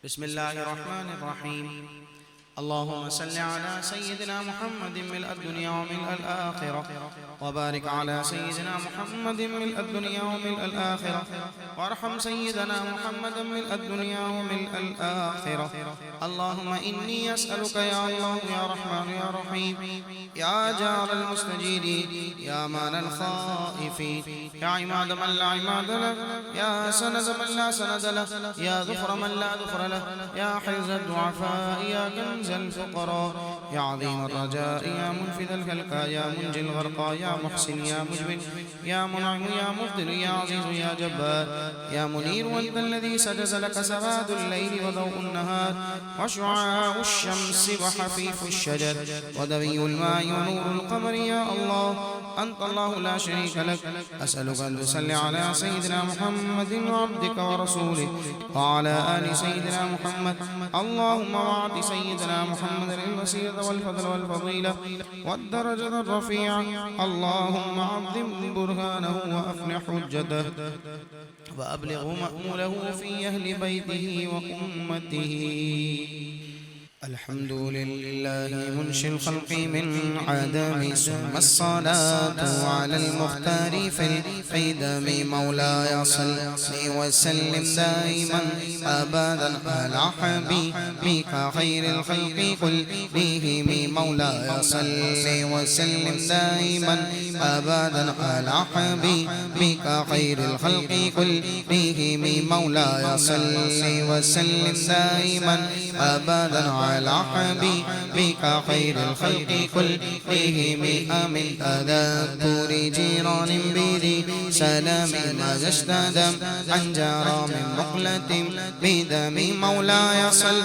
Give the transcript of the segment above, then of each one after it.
بسم الله الرحمن الرحيم. اللهم صل على سيدنا محمد ملء الدنيا وملء الآخرة، وبارك على سيدنا محمد ملء الدنيا وملء الآخرة، وارحم سيدنا محمد ملء الدنيا وملء الآخرة. اللهم إني أسألك يا الله يا رحمن يا رحيم يا جار المستجيرين يا مان الخائفين يا عماد من لا عماد له يا سند من لا سند له يا ذخر من لا ذخر له يا حرز الضعفاء يا كنز الفقراء يا عظيم الرجاء يا منفذ الهلكاء يا منجي الغرقى يا محسن يا مجبن يا منعم يا مفضل يا عزيز يا جبار يا منير، وانت الذي سجز لك سواد الليل وضوء النهار وشعاع الشمس وحفيف الشجر ودوي الماء ونور القمر. يا الله أنت الله لا شريك لك. أسألك أن تصلي على سيدنا محمد وعبدك ورسوله وعلى آل سيدنا محمد. اللهم وعد سيدنا محمد الوسيلة والفضل والفضيلة والدرجة الرفيعة. اللهم عظم برهانه وأفلح حجته وأبلغ مأموله في أهل بيته وأمته. الحمد لله منشي الخلق من عدم، ثم الصلاة على المختار في القدم. مولاي صل وسلم دائما أبدا على حبيبك خير الخلق كلهم. مولاي صل وسلم دائما أبدا على حبيبك خير الخلق كلهم. مولاي صل وسلم دائما أبدا على حبيبك خير الخلق كلهم. أمن تذكر جيران بذي سلام ما اشتدم عن جرى من مقلة بدم. مولاي صل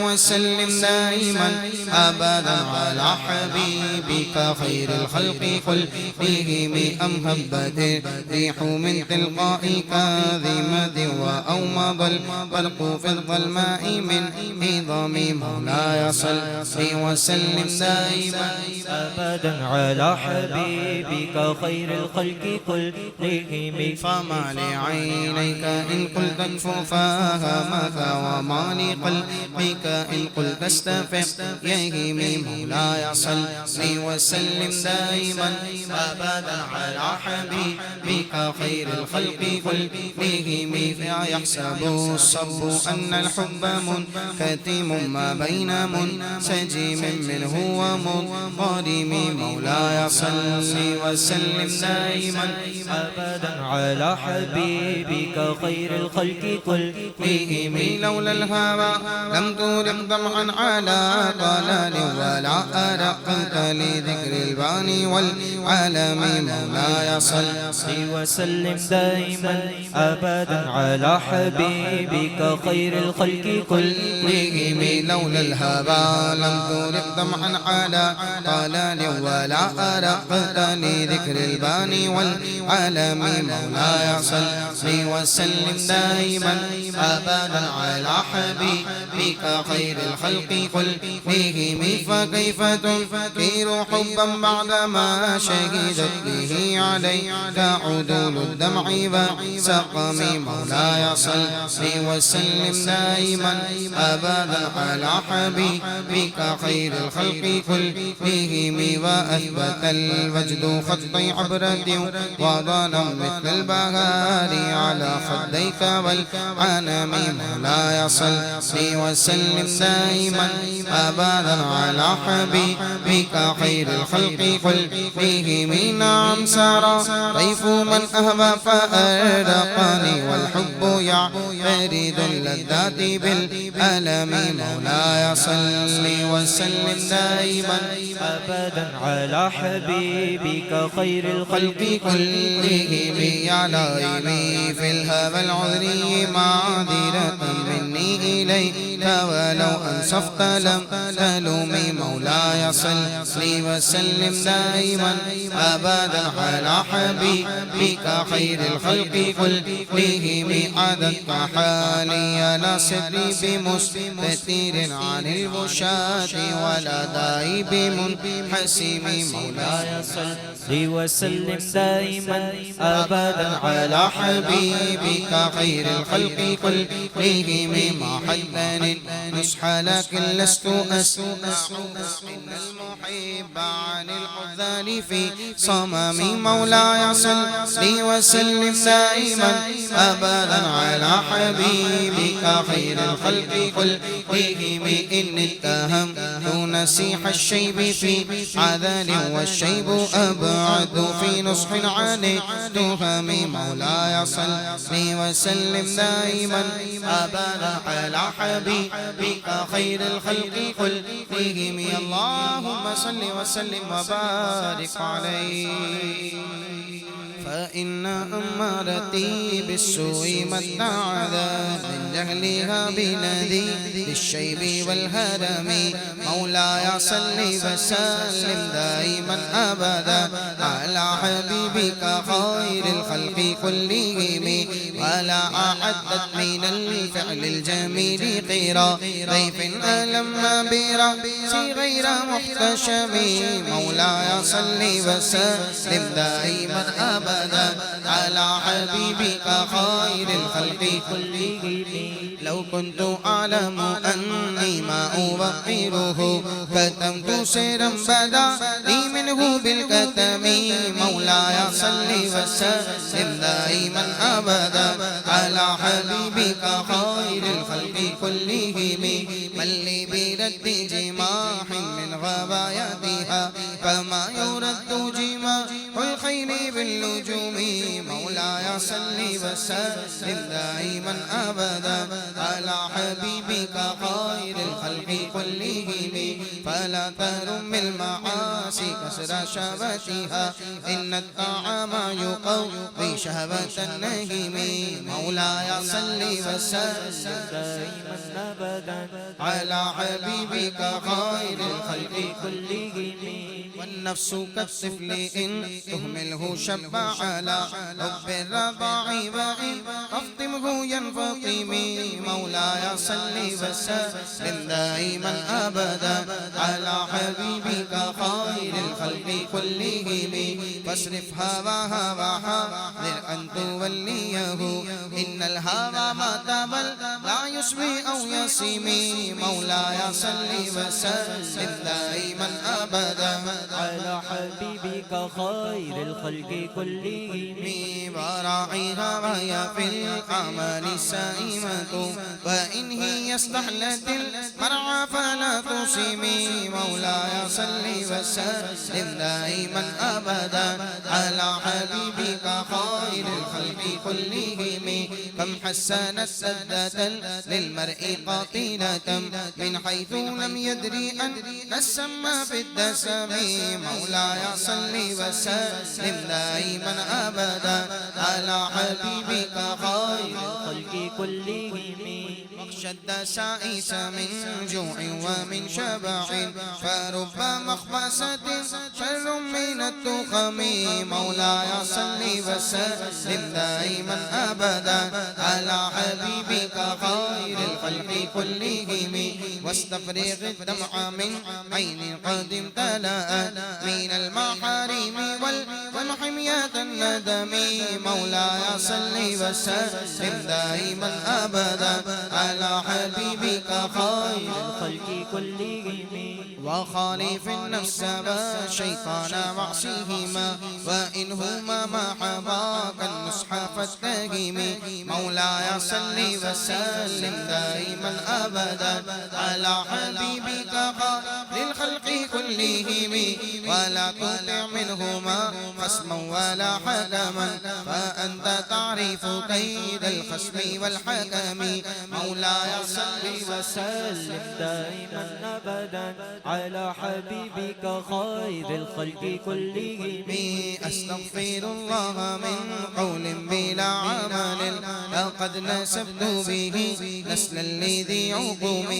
وسلم دائما أبدا على حبيبك خير الخلق كلهم. أم هبت الريح من تلقاء كاذمة وأومض البرق في الظلماء من عظم. مولاي صل وسلم دائما أبدا على حبيبك خير الخلق كلهم. فما لعينيك إن قلت انففاهمك وما لقلبك إن قلت استفق يهمي. مولاي صل وسلم دائما أبدا على حبيبك خير الخلق كلهم. يحسب الصب أن الحب منكتم ما بين منسجم منه ومضطرم. مولاي صل وسلم دائما أبدا على حبيبك خير الخلق كلهم. لولا الهوى لم تورق دمعا على ضلال ولا أرقت لذكر الباني والعالم. مولاي صل وسلم دائما أبدا على حبيبك خير الخلق كلهم. لولا الهوى لم تورق دمعا على ضلال ولا أرقت لذكر الباني والعالم. مولاي صل وسلم دائما أبدا على حبيبك خير الخلق كلهم. فكيف تنكر حبا بعدما شهدت به عليك عدول الدمع وسقم. مولاي صل وسلم دائما أبدا على حبيبك خير الخلق كلهم. وأثبت الوجد خطي عبرة وضنا مثل البهار على خديك والعنم. مولاي صل وسلم دائما أبدا على حبيبك خير الخلق كلهم. نعم سرى طيف من أهوى فأرقني والحب يعترض اللذات بالألم. مولاي صل وسلم دائما أبدا على حبيبك خير الخلق كلهم. يا لائمي في الهوى العذري معذرة مني إليك ولو أنصفت لم تلومي. مولاي صل وسلم دائما أبدا على حبيبك خير الخلق كلهم. عددت حالي لا سري بمستتير عن البشاة ولا دائب منحسم. مولاي صل وسلم دائما أبدا على حبيبك خير الخلق كلهم. ما حدني النصح لكن لست أسمع إن المحب عن الحزن في صمم مولاي صل وسلم دائما أبدا على حبيبك خير الخلق كلهم إن اتهمت نسيح الشيب في عذل والشيب أبعد في نصح عن تهم مولاي صل وسلم دائما أبدا على حبيبك خير الخلق كلهم اللهم صل وسلم وبارك عليه فإن أمارتي بالسوء متعذا من جهلها بنذي للشيب والهرم مولاي صل وسلم دائما أبدا على حبيبك خير الخلق كلهم ولا أعدت من الفعل الجميل غير ضيف ألم برأسي غير محتشم مولاي صل وسلم دائما أبدا على حبيبك خير الخلق كلهم لو كنت أعلم أني ما أوقره كتمت سيرا بدا لي منه بالكتم مولاي صل وسلم دائما أبدا على حبيبك خير الخلق كلهم من لي برد جماح من غواياتها فما يرد جماح الخير باللجوم مولاي صل وسلم دائما أبدا على حبيبك خير الخلق كلهم فلا ترم المعاصي كسر شهوتها إن الطعام يقوي شهوة النهم مولاي صل وسلم دائما أبدا على حبيبك خير الخلق كلهم والنفس كالطفل إن تهمله شب على حب الرضاع وإن أفطمه ينفطم مولاي صل وسلم دائما أبدا على حبيبك خير الخلق كلهم فاصرف هواها وحاذر أن توليه إن الهوى ما تمل لا يسمي أو يسمي مولاي صل وسلم دائما أبدا على حبيبك خير الخلق كلهم وراعيها وهي في الأعمال سائمة وإن هي استحلت المرعى فلا تصيمي مولاي صل وسلم دائما أبدا على حبيبك خير الخلق كلهم كم حسنت سدة للمرء قاتلة من حيث لم يدري أن السم في الدسم مولاي صل وسلم دائما أبدا على حبيبك خير الخلق كلهم شد سائس من جوع ومن شبع فرب مخبسة شر من التخم مولاي صل وسلم دائما أبدا على حبيبك خير الخلق كلهم واستفرغ الدمع من عين قد امتلأت من المحارم والحمية الندم مولاي صل وسلم دائما أبدا على حبيبك خير الخلق كلهم وخالف النفس والشيطان وعصيهما وإنهما ما حباك النصح فاتهم مولاي صل وسلم دائما أبدا على حبيبك خير الخلق كلهم ولا تطع منهما خصما ولا حكما فأنت تعرف كيد الخصم والحكم مولاي صل وسلم دائما أبدا على حبيبك خير الخلق كلهم أستغفر الله من قول بلا عمل لقد نسبت به نسلا لذي عقوم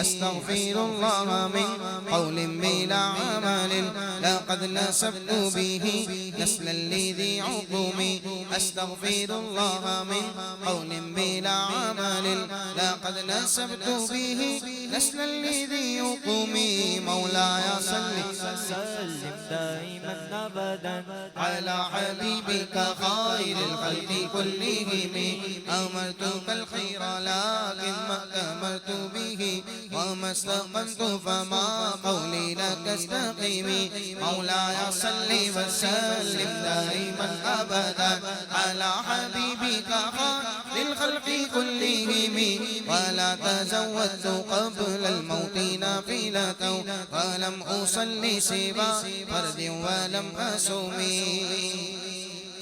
أستغفر الله من قول بلا بلا عمل لقد نسبت به نسلا لذي عقوم أستغفر الله من قول بلا عمل لقد نسبت به نسلا لذي عقوم مولاي صل وسلم دائما أبدا على حبيبك خير الخلق كلهم أمرتك الخير لكن ما أمرت به وما استقمت فما قولي لك استقيم مولاي صل وسلم دائما أبدا على حبيبك خير الخلق كلهم ولا تزودت قبل الموت نافلة ولم أصلي سوى فرد ولم أصومي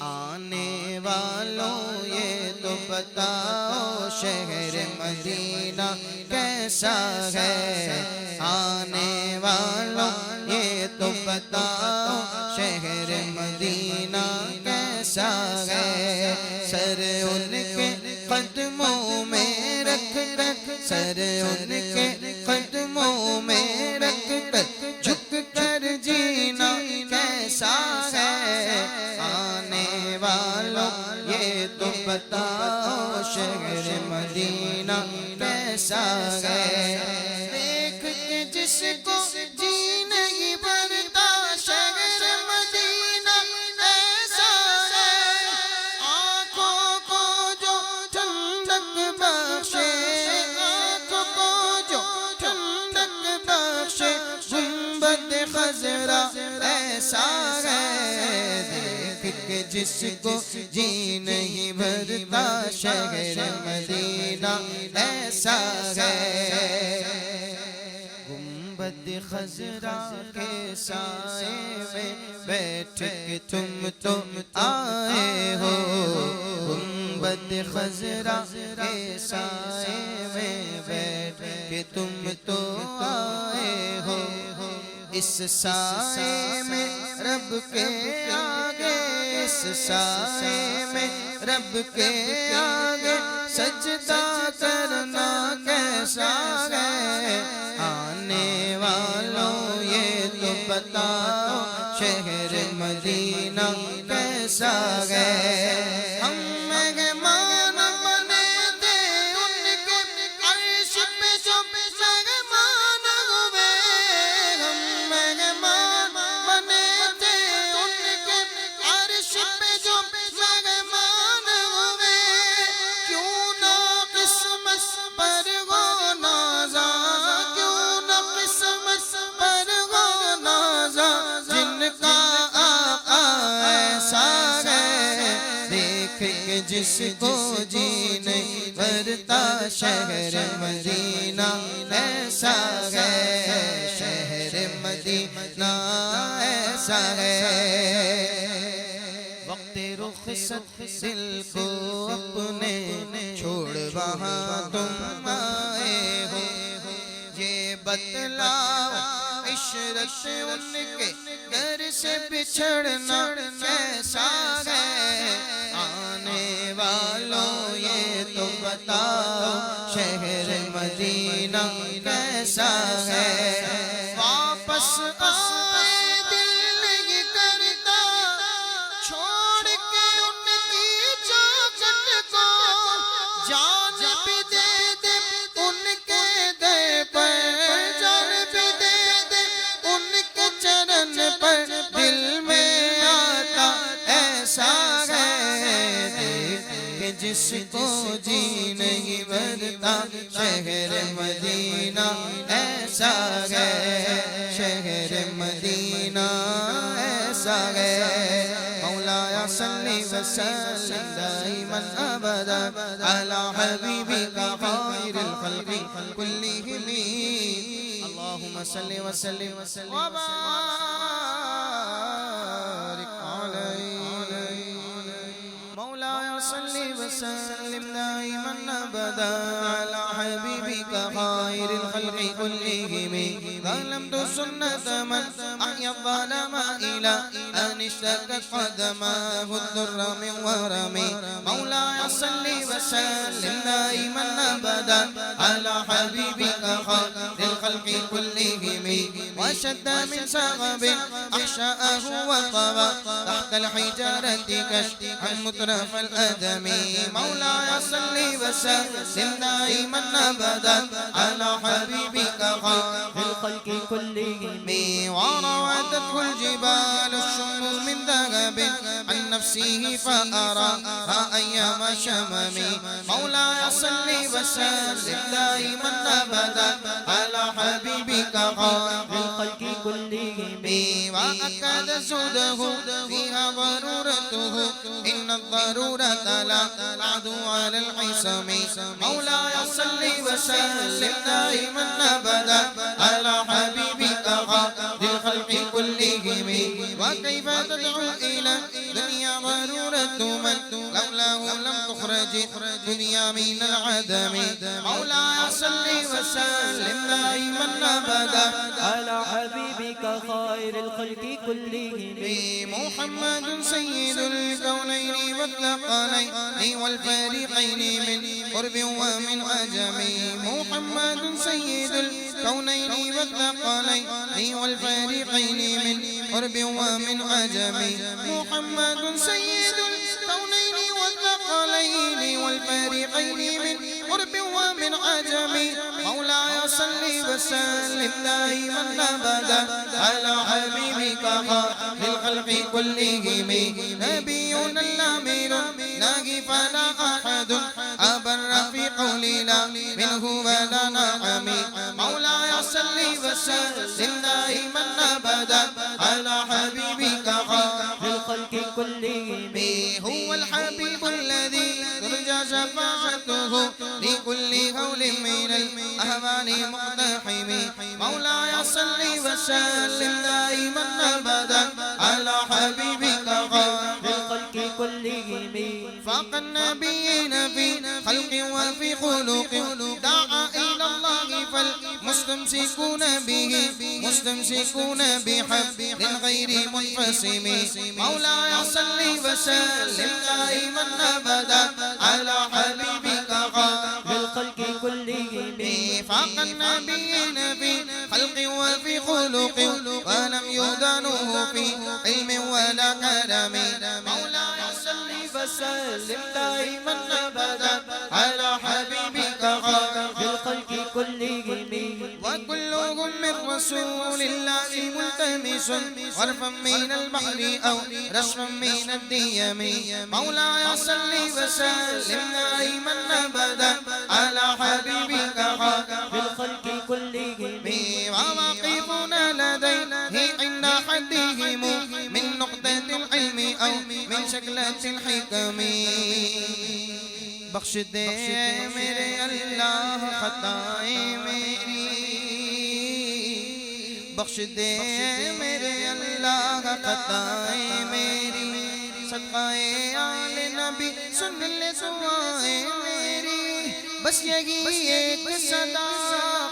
آنے والوں یہ تو بتاؤ شہر مدینہ کیسا ہے آنے والوں یہ تو بتاؤ شہر مدینہ کیسا ہے سر ان کے قدموں میں رکھ کر سر ان کے قدموں میں رکھ کر جھک کر جینا کیسا ہے آنے والوں یہ تو بتاؤ شہر مدینہ کیسا ہے دیکھ کے جس کو جی نہیں بھرتا شہر مدینہ ایسا ہے آنکھوں کو جو ٹھنڈک بخشے آنکھوں کو جو ٹھنڈک بخشے گنبد خضرا ایسا ہے دیکھ کے جس کو جی نہیں بھرتا شہر مدینہ ایسا ہے گنبد خضرا کے سائے میں بیٹھ کے تم آئے ہو گنبد خضرا کے سائے میں بیٹھ کے تم آئے ہو اس سائے میں رب کے آگے اس سائے میں رب کے آگے سجدہ کرنا کیسا ہے آنے والوں یہ تو بتاؤ شہر مدینہ کیسا ہے ہم مہمان بنے تھے ان کے عرش پہ جو مہمان ہوئے ہم مہمان بنے تھے ان کے عرش پہ جو مہمان ہوئے کیوں نہ قسمت پر ہو نازا کیوں نہ قسمت پر ہو نازا جن کا آقا ایسا ہے دیکھ کے جس کو جی نہیں بھرتا شہر مدینہ ایسا ہے شہر مدینہ ایسا ہے وقت رخصت دل کو اپنے چھوڑ وہاں تم آئے ہو یہ بتلاؤ عشرت ان کے گھر سے بچھڑنا کیسا ہے آنے والوں یہ تو بتاؤ شہر مدینہ کیسا ہے واپس آئے دل نہیں کرتا چھوڑ کے ان کی چوکھٹ کو جان بھی دے دے ان کے در پر جان بھی دے دے ان کے چرن پر دل میں آتا ایسا ہے دیکھ کہ جس کو جی نہیں بھرتا شہر مدینہ ایسا ہے شہر مدینہ ایسا ہے مولایا صلی وسلم دائما ابدا على حبیبک خیر الخلق کلہم اللہم صلی وسلم وبارک علیہ مولایا صلی وسلم دائما ابدا على حبیبک خیر الخلق کلہم ظلمت سنت من احیا الظلم الى ان اشتكت قدماه الضر من ورمي مولاي صل وسلم دائما ابدا على حبيبك خير الخلق كلهم وشد من سغب أحشاءه وطوى تحت الحجارة كشفا مترف الأدم مولاي صل وسلم دائما أبدا على حبيبك خير الخلق كلهم وراودته الجبال الشم من ذهب عن نفسه فأراها أيام شمم مولاي صل وسلم دائما أبدا على حبيبك خير الخلق كلهم وأكد زهده فيها ضرورته إن الضرورة لا تعدو على الحسم مولاي صل وسلم دائما أبدا على حبيبك خير الخلق كلهم وكيف تدعو إلى دنيا ضرورة من لولاه لم تخرج دنيا من العدم مولاي صل وسلم دائما أبدا على حبيبك خير الخلق كلهم محمد سيد الكونين والثقلين والفريقين من قرب ومن عجم محمد سيد الكونين والثقلين والفريقين من قرب ومن عجم محمد سيد الكونين والثقلين والفريقين من قرب ومن عجم مولاي صل وسلم دائما أبدا على حبيبك خير الخلق كلهم نبينا الأمير ناجي فلا أحد أبر في قولنا منه ولا نعم مولاي صل وسلم دائما أبدا على حبيبك خير الخلق كلهم هو الحبيب الذي ترجى شفاعته لكل هول من الأهوال مقتحم مولاي صل وسلم دائما أبدا على حبيبك خير الخلق كلهم فاق النبيين في خلق وفي خلق دعا إلى الله فالمستمسكون به مستمسكون بحبل غير منفصم مولاي صل وسلم دائما أبدا على حبيبك خير الخلق كلهم فاق النبيين في خلق وفي خلق ولم يدانوه في علم ولا كلام مولاي صل وسلم دائما أبدا على حبيبك خير الخلق كلهم وكلهم من رسول الله ملتمس غرفا من البحر أو رشفا من الديم مولاي صل وسلم دائما أبدا على حبيبك خير الخلق كلهم وواقفنا لديه عند حدهم من نقطة العلم أو من شكلة الحكم بخش دے میرے اللہ خطائیں میری بخش دے میرے اللہ خطائیں میری صدقہ آل نبی سن لے دعائیں میری بس یہی ایک صدا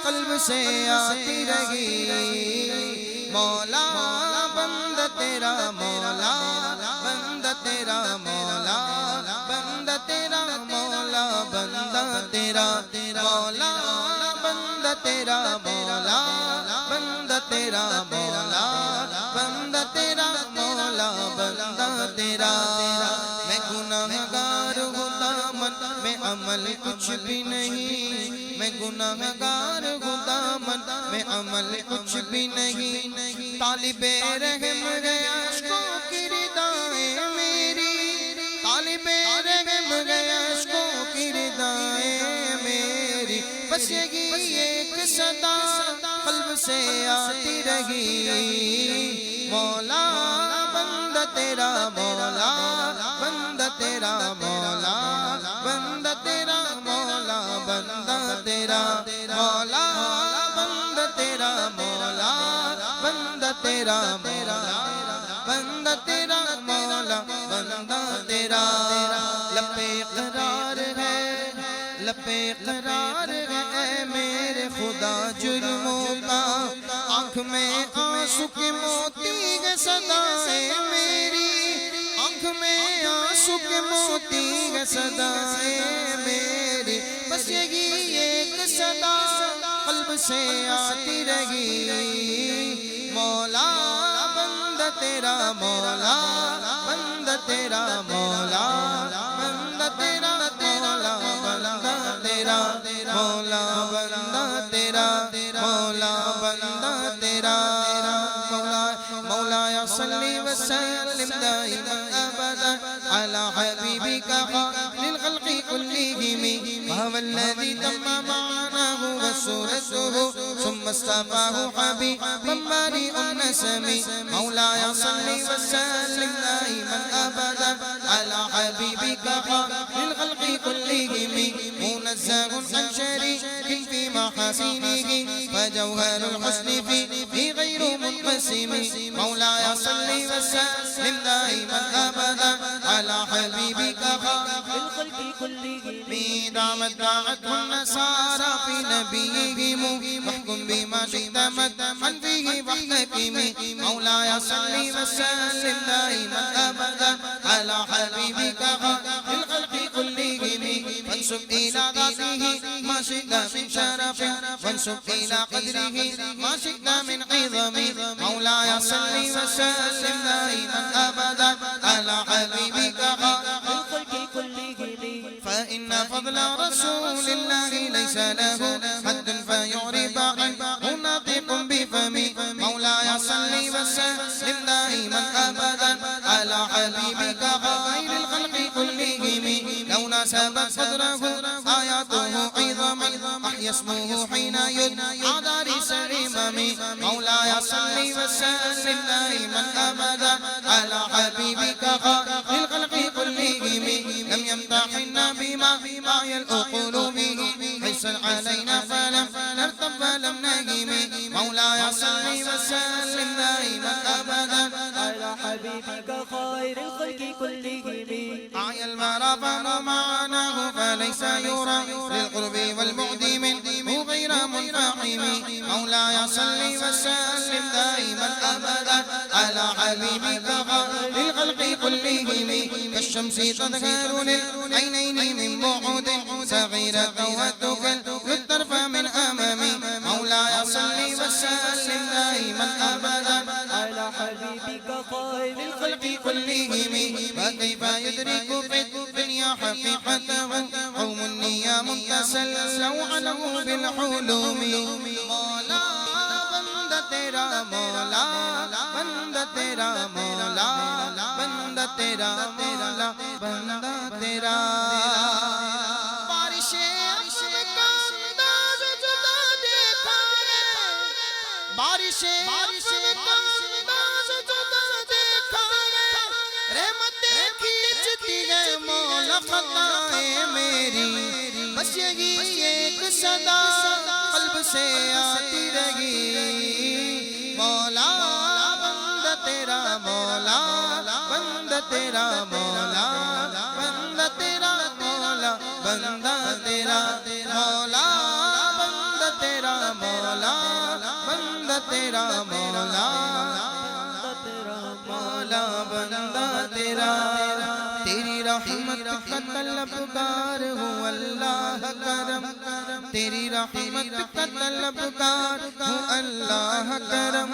قلب سے آتی رہی مولا بندہ تیرا مولا بندہ تیرا مولا بندہ تیرا مولا بندہ تیرا مولا بندہ تیرا مولا بندہ تیرا مولا بندہ تیرا مولا بندہ تیرا میں گناہ گار ہوں دامن میں عمل کچھ بھی نہیں میں گناہ گار ہوں دامن میں عمل کچھ بھی نہیں طالب رحم ہے عشقوں کی ردائیں میری طالب رحم ہے عشقوں کی ردائیں میری بس یہی ایک صدا قلب سے آتی رہی مولا بندہ تیرا مولا بندہ تیرا مولا بندہ تیرا مولا بندہ تیرا مولا بندہ تیرا مولا بندہ تیرا مولا بندہ تیرا مولا بندہ تیرا لپے قرار ہے لپے قرار ہے اے میرے خدا جرموں کا آنکھ میں آنسو کے موتی ہے صدائیں میری آنکھ میں آنسو کے موتی ہے صدائیں میری بس یہی ایک صدا قلب سے آتی رہی مولا بندہ تیرا مولا بندہ تیرا مولا بندہ تیرا مولا بندہ تیرا مولا بندہ تیرا مولا بندہ تیرا مولا صلی وسلم دائما ابدا على حبيبك للخلق كلهم وهو الذي تم معناه وسورته ثم اصطفاه حبيبا بريء النسم مولاي صل وسلم دائما ابدا على حبيبك للخلق كلهم منزه عن شريك في محاسنه فجوهر الحسن في غير منقسم مولاي صل وسلم دائما ابدا على حبيبك للخلق كلهم دامت دعته النصارى في نبيهم واحكم بما شئت مدحا فيه واحتكم مولاي صل وسلم دائما ابدا على حبيبك للخلق كلهم وانسب الى ذاته ما شئت من شرف وانسب الى قدره ما شئت من عظم مولاي صل وسلم دائما ابدا على حبيبك للخلق كلهم فإن فضل رسول الله ليس له حد فيعرب عنه ناطق بفمي مولاي صل وسلم دائما أبدا على حبيبك خير الخلق كلهم لو ناسبت صدره آياته عظما أحيا اسمه حين يدعى دار الإمام مولاي صل وسلم دائما أبدا على حبيبك خير الخلق كلهم لم يمتحنا بما يلقوا قلوبه حسن علينا فلم نرتب فلم نهيم مولاي صل وسلم دائما ابدا على حبيبك خير الخلق كلهم أعيا المرافق معناه فليس يرى للقرب والبعد منه غير منفحم مولاي صل وسلم دائما ابدا على حبيبك للخلق كلهم كالشمس تظهر للعينين من بعد صغيرة وتكل الطرف من أمامي مولاي صل وسلم دائما أبدا على حبيبك خير الخلق كلهم فكيف يدرك في الدنيا حقيقته قوم نيام تسلوا عنه بالحلوم مولا بندہ تیرا مولا بندہ تیرا مولا بندہ تیرا مولا بندہ تیرا بارش کا انداز جدا دیکھا ہے بارش کا انداز جدا دیکھا ہے رحمتیں کھینچتی ہے مولا خطائیں میری بس یہی ایک صدا قلب سے آتی رہی مولا بندہ تیرا مولا بندہ تیرا مولا بندہ تیرا مولا بندہ تیرا مولا بندہ تیرا مولا بندہ تیرا مولا مولا بندہ تیرا تیری رحمت کا طلبگار ہوں اللہ کرم تیری رحمت کا طلبگار ہوں اللہ کرم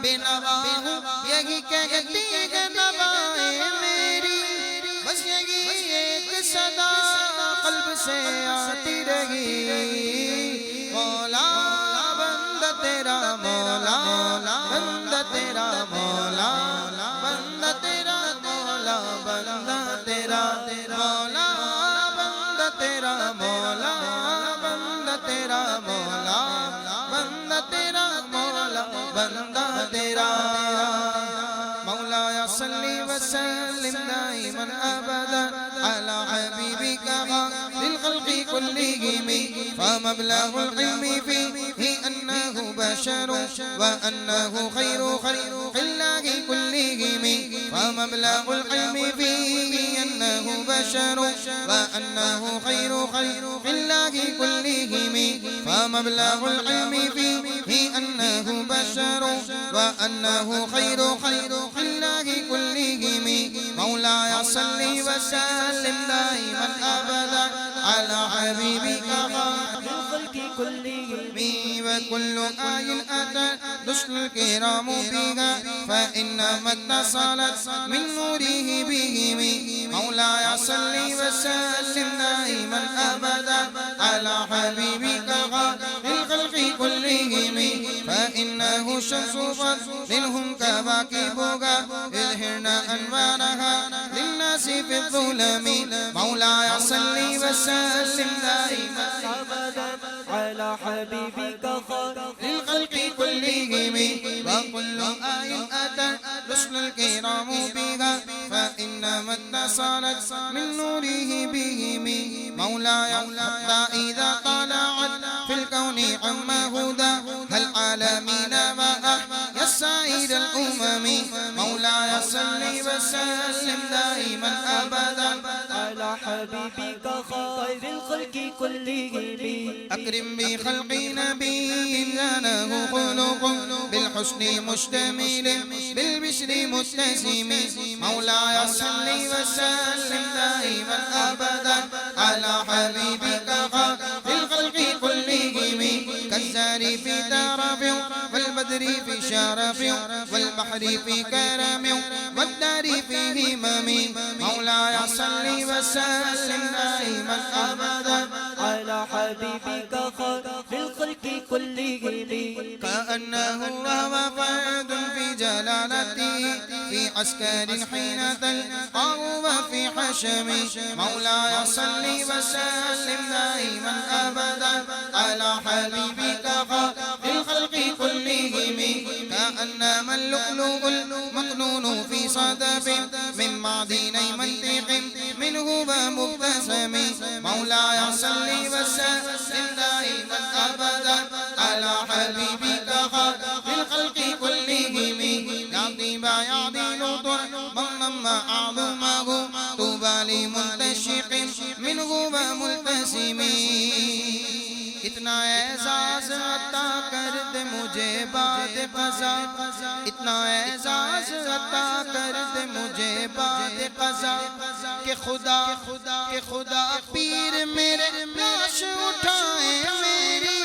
بے نوا ہوں یہی کہتی ہے نوائیں میری بس یہی ایک صدا قلب سے آتی رہی مولا بندہ تیرا مولا بندہ تیرا مولا بندہ تیرا مولا بندہ تیرا مولا بندہ تیرا مولا بندہ تیرا مولا بندہ تیرا مولا بندہ تیرا مولاي صل وسلم دائما ابدا على حبيبك للخلق كلهم فمبلغ العلم فيه انه بشر وانه خير خلق الله كلهم فمبلغ العلم فيه انه بشر وانه خير خلق الله كلهم فمبلغ العلم فيه انه بشر وانه خير خلق الله كلهم مولاي صل وسلم دائما ابدا على حبيبك خير الخلق كلهم وكل آي أتى رسل الكرام بها فإنما اتصلت من نوره بهم مولاي صل وسلم دائما أبدا على حبيبك خير الخلق كلهم فإنه شمس منهم كواكبها يظهرن أنوارها للناس في الظلم مولاي صل وسلم دائما أبدا على حبيبك خير للخلق كلهم وكل آي أتى رسل الكرام بها فإنما اتصلت من نوره بهم مولاي حتى إذا طلعت في الكون عم هدى العالمين وأحيا سائر الأمم مولاي صل وسلم دائما أبدا على حبيبك خير الخلق كلهم أكرم بخلق نبي زانه خلق بالحسن مشتمل بالبشر متسم مولاي صل وسلم دائما أبدا على حبيبك خير الخلق كلهم كالزار في درب والبدر في شرف والبحر في كرم والدار في همم مولاي صل وسلم دائما أبدا على حبيبك خير الخلق كلهم كأنه وهو فرد في جلالته في عسكر حين تلقاه وفي حشم مولاي صل وسلم دائما أبدا على حبيبك خير الخلق كلهم كأنما اللؤلؤ المكنون في صدف من معدني منطق منه ومبتسم مولاي صل وسلم دائما أبدا على حبيبك خير الخلق كلهم يعطي يعدل ضمما أعظمه طوبى لمنتشق منه وملتسم اتنا اعزاز عطا کر دے مجھے بعد قضا اتنا اعزاز عطا کر دے مجھے بعد قضا کہ خدا پیر میرے لاش اٹھائے میری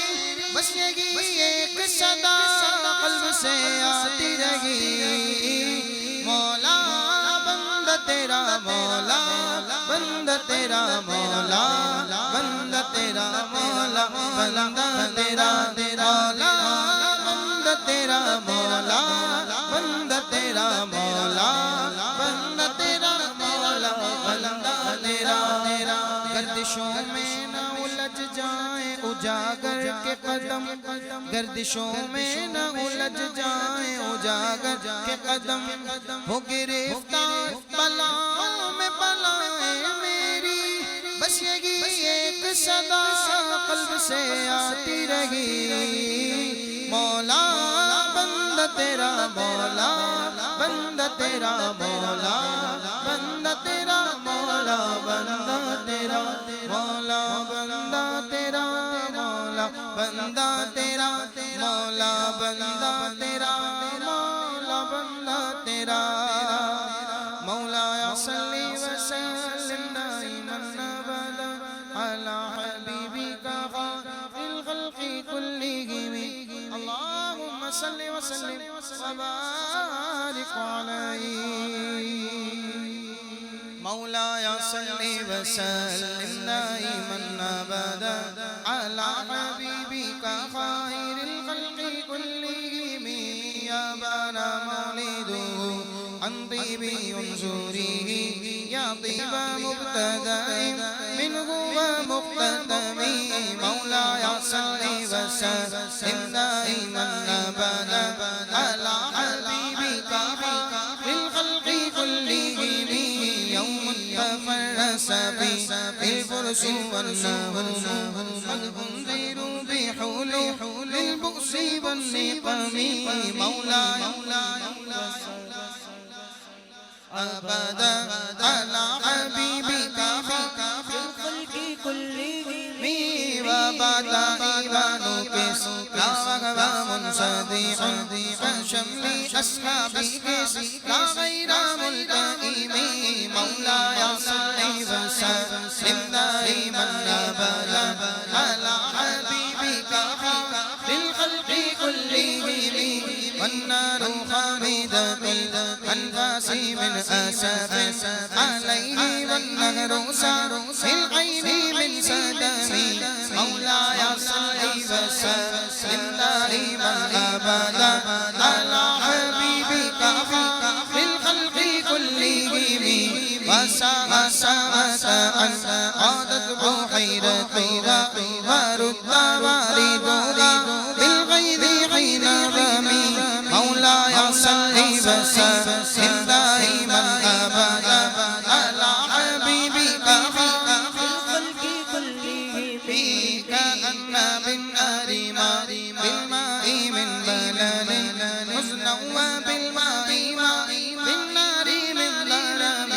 بس یہی ایک صدا قلب سے آتی رہی مولا بندہ تیرا مولا بندہ تیرا مولا بندہ تیرا مولا بندہ تیرا مولا بندہ تیرا مولا بندہ تیرا مولا بندہ تیرا مولا بندہ تیرا گردشوں میں نہ الجھ جائیں اجاگر کے قدم گردشوں میں نہ الجھ جائیں اجاگر کے قدم ہو گرفتار بلاؤں میں بلائیں میری بس یہی ایک صدا قلب سے آتی رہی مولا بندہ تیرا مولا بندہ تیرا مولا بندہ تیرا مولا بندہ تیرا مولا بندہ تیرا مولا بندہ تیرا مولا بندہ تیرا مولا بندہ تیرا مولاي صل وسلم دائما ابدا على حبيبك خير الخلق كلهم اللهم صل وسلم وبارك عليه مولاي صل وسلم دائما ابدا على حبيبك خير الخلق كلهم يا بنا مولده عن طيب ينزوره يا طيب مبتدأ منه ومختتم مولاي صل وسلم دائما ابدا على حبيبك للخلق كلهم يوم تفرس فيه الفرس والنهم قد انذروا بحلول البؤس والنقم مولاي أبدا على حبيبك الخلق كلهم وبارك إيمان كس لا وهو منصدع كشمل أصحابي كس لا غير ملتئم مولاي صل وسلم دائما أبدا على حبيبك خير الخلق كلهم والنار خامدة بالأنفاس من أسف عليه والنهر سار في العين من سدم مولاي صل وسلم دائما أبدا على حبيبك خير الخلق كلهم وساء ساء عادت بحيرة ورد وارد بالغيظ حين رمي مولاي صل وسلم دائما أبدا على حبيبك الخلق كلهم كأن بالنار بالماء من بلل حزنا وبالماء بالنار من ضرم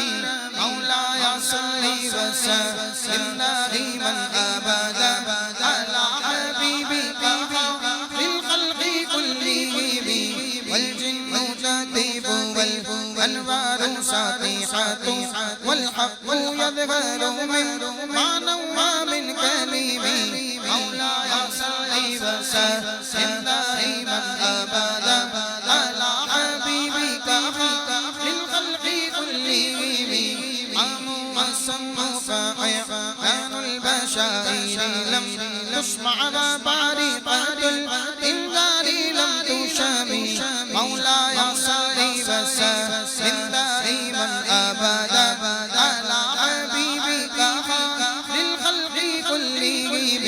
مولاي صل وسلم دائما أبدا على حبيبك للخلق كلهم والجن تهتف والأنوار ساطحة والحق يظهر من معنى من كلمه مولاي صل وسلم دائما أبدا على حبيبك للخلق كلهم عم السم فعيان البشائر لم تسمع وبارقة الإنذار لم تشم مولاي صل وسلم دائما أبدا على حبيبك للخلق كلهم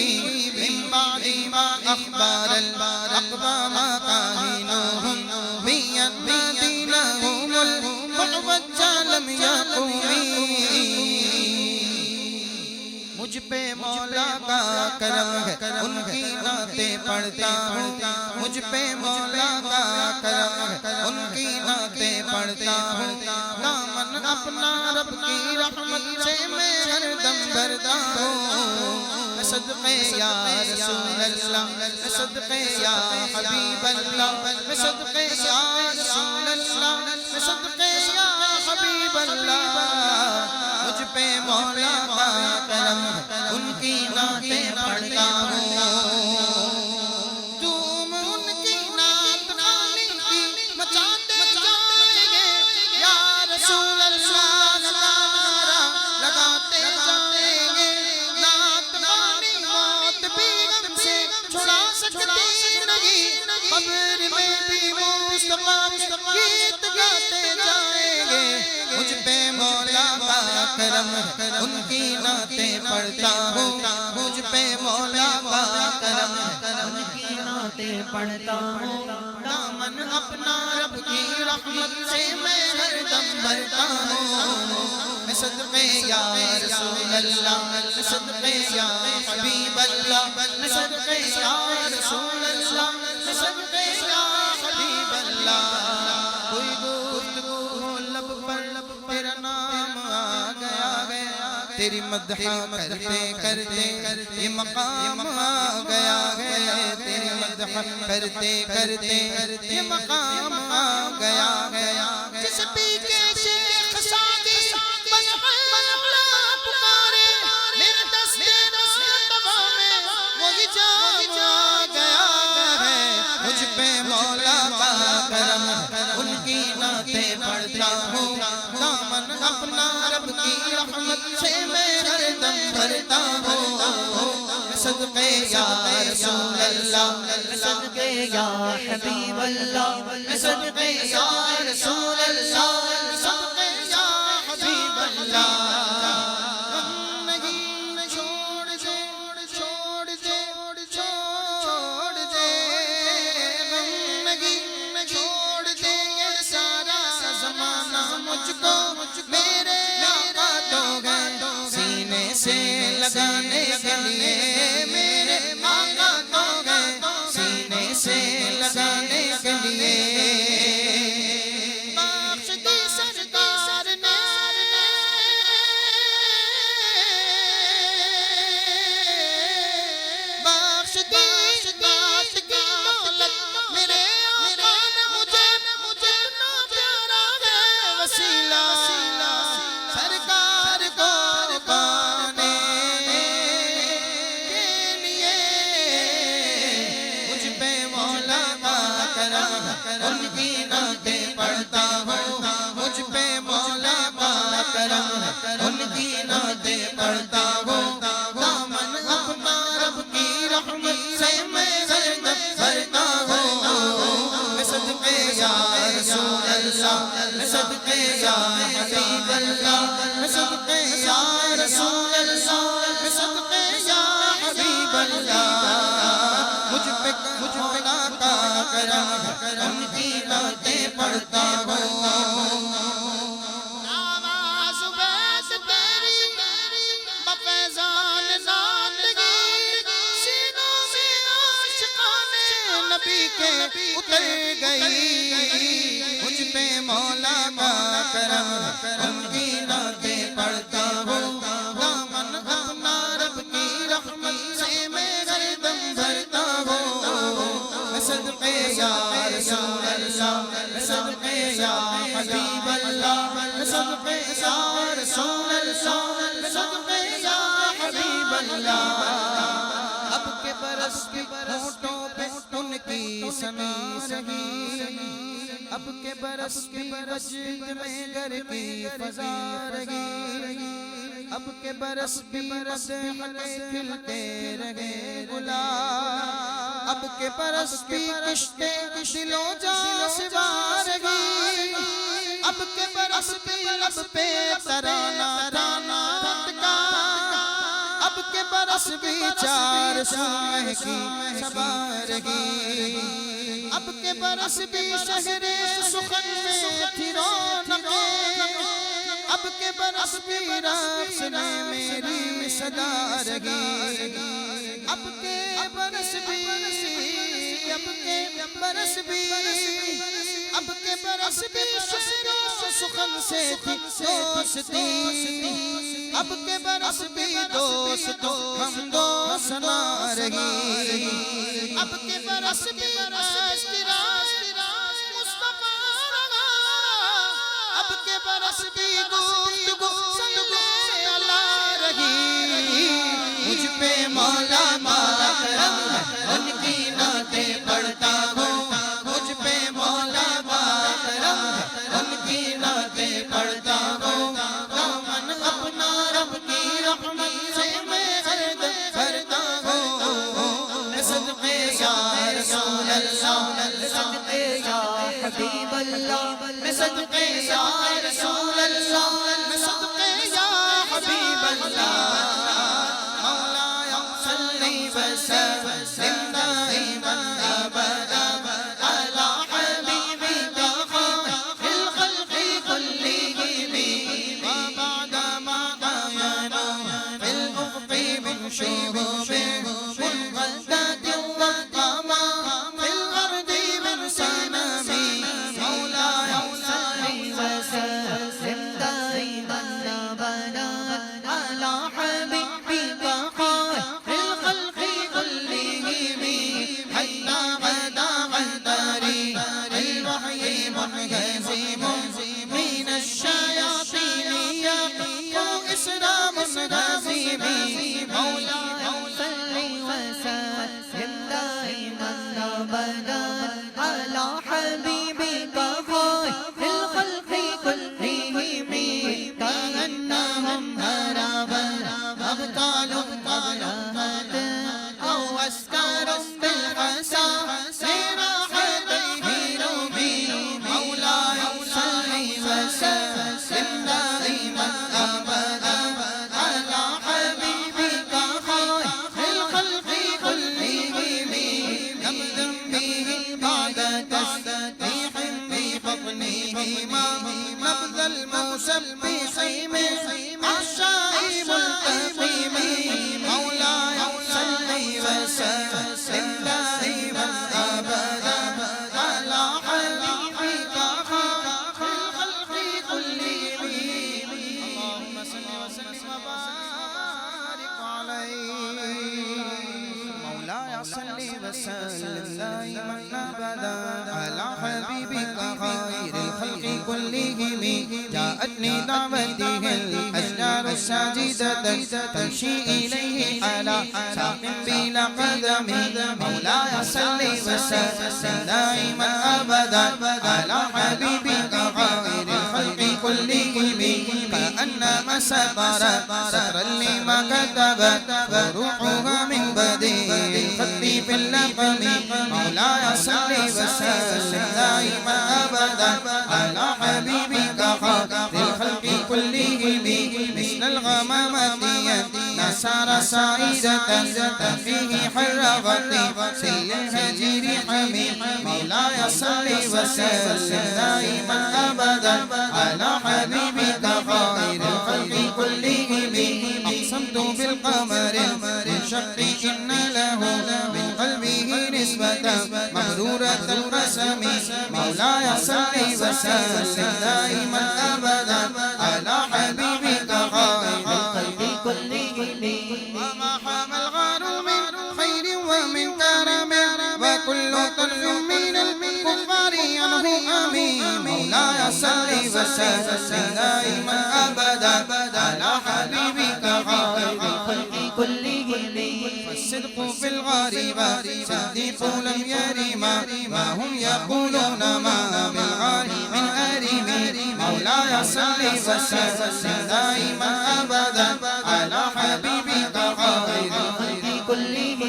من بعد ما أخبار الأقوام كاهنهم بيد دينهم المعوج لم يقوم مجھ پہ مولا کا کرم ہے ان کی نعتیں پڑھتا ہوں مجھ پہ مولا کا کرم ہے ان کی نعتیں پڑھتا ہوں دامن اپنا رب کی رحمت سے میں ہر دم بھرتا ہوں صدقے یا رسول اللہ صدقے یا حبیب اللہ صدقے یا رسول اللہ صدقے یا حبیب اللہ مجھ پہ مولا کا کرم ان کی نعتیں پڑھتا ہوں تم ان کی نعت عالی کی مچاتے جائیں گے یا رسول اللہ نعرہ لگاتے جائیں گے نعت عالی موت بھی غم سے چھڑا سکتی نہیں قبر میں بھی مصطفیٰ گیت گاتے جائیں گے مجھ پہ مولا کا کرم ان کی نعتیں پڑھتا ہوں مجھ پہ مولا کا کرم ان کی نعتیں پڑھتا ہوں دامن اپنا رب کی رحمت سے میں ہر دم بھرتا ہوں صدقے یا رسول اللہ صدقے یا حبیب اللہ صدقے یا رسول اللہ صدقے یا حبیب اللہ کوئی گفتگو لب پر تیرا نام آ گیا تیری مدح کرتے کرتے یہ مقام آ گیا ہے تیری مدح کرتے کرتے یہ مقام آ گیا جس پی کے شیخ سادی بس پکارے میرے دستے دوا میں وہی جام آ گیا ہے مجھ پہ مولا کا کرم ان کی نعتیں پڑھتا ہوں دامن اپنا رب کی رحمت سے میں ہر دم بھرتا ہوں صدقے یا رسول اللہ صدقے یا حبیب اللہ صدقے یا رسول اللہ صدقے یا حبیب اللہ غم نہیں چھوڑ دے غم نہیں چھوڑ دے یہ سارا زمانہ مجھ کو میرے آقا دو گئے سینے سے لگانے کے لیے میرے آقا دو گئے سینے سے لگانے کے لیے بخش دی سرکار نے ان کی نعتیں پڑھتا ہوں مجھ پہ مولا کا کرم ہے ان کی نعتیں پڑھتا ہوں دامن اپنا رب کی رحمت سے میں ہردم بھرتا ہوں میں صدقے یا رسول اللہ میں صدقے یا حبیب اللہ میں صدقے یا رسول اللہ میں صدقے یا حبیب اللہ مجھ مولا کا کرم ہے ان کی نعتیں پڑھتا ہوں آواز بیس تیری بفیضان زندگی سینوں میں عاشقان نبی کے اتر گئی مجھ پہ مولا کا کرم ہے ان کی نعتیں پڑھتا ہوں دامن اپنا رب کی رحمت سے میں ہردم بھرتا ہوں میں صدقے یا رسول اللہ میں صدقے یا حبیب اللہ میں صدقے یا رسول اللہ میں صدقے یا حبیب اللہ اب کے برس بھی ہونٹوں پہ ان کی سنا رہی اب کے برس بھی مسجد میں گھر کی فضا رہی اب کے برس بھی مدح کے کھلتے رہے گلاب اب کے برس بھی کشتے دل و جاں سے رہی اب کے برس بھی لب پہ ترانہ ترانا کا اب کے برس بھی چار سو مہکی صبا رہی اب کے برس بھی شہر سخن میں تھی رونقیں اب کے برس بھی رقص میں میری صدا رہی اب کے برس بھی اب کے برس بھی اب کے برس بھی شہر سخن سے تھی دوستی اب کے برس بھی دوست ہم دو سنا رہی اب کے برس بھی مصطفیٰ رہا اب کے برس بھی گفتگو صلی اللہ رہی مجھ پہ مولا کا کرم ہے ان کی نعتیں پڑھتا ہوں مجھ پہ مولا کا کرم ہے ان کی نعتیں پڑھتا ہوں دامن اپنا رب کی رحمت سے میں ہردم بھرتا ہوں میں صدقے یا رسول اللہ میں صدقے یا حبیب اللہ میں صدقے یا رسول اللہ میں صدقے یا حبیب اللہ مولا صلی وسلم دائما ابدا على حبيبك خير الخلق كلهم وبعد ما كانوا في الافق من شهوب والغدات والقمر في الارض من سنام مولاي صل وسلم دائما ابدا على حبيبك خير الخلق كلهم حتى غدا غداري الوحي منهزم من الشياطين يقف إسلام هزيم مولاي صل وسلم دائما ابدا على حبيبك خير الخلق كلهم كأنهم هربا أبطال قلمت أو أسكار بالحسى لراحتيه رومي مولاي صل وسلم دائما أبدا على حبيبك خير الخلق كلهم يبدأ به بعد تسبيح بفضلهما نبذ المسبحين عشاء ملتقيم مولاي صل وسلم دائما ابدا على حبيبك خير الخلق كلهم اللهم صل وسلم وبارك عليه مولاي صل وسلم دائما ابدا على حبيبك خير الخلق كلهم جاءتني دعوته الأشجار الساجدة تمشي إليه على ساق بلا قدم مولاي صل وسلم دائما أبدا على حبيبك خير الخلق كلهم كأنما سترا لما كتبت وروحها من بديع الخط في اللقم مولاي صل وسلم دائما أبدا على حبيبك خير الخلق كلهم مثل الغمامة نسار سعيدة فيه حرغت سل الهجير حميد مولاي صل وسلم دائما أبدا على حبيبك خير الخلق كلهم أقسمت بالقمر انشق إن له من قلبه نسبة مغرورة القسم مولاي صل وسلم دائما أبدا على حبيبك خير الخلق كلهم وما حمى الغار من خير ومن كرم وكل طرف من الكفار عنه أمين مولاي صل وسلم دائما أبدا على حبيبك خير الخلق كلهم فالصدق في الغريبة صديق لم يرم ما هم يقولون ما بالغار من أريم مولاي صل وسلم دائما أبدا على حبيبك خير الخلق كلهم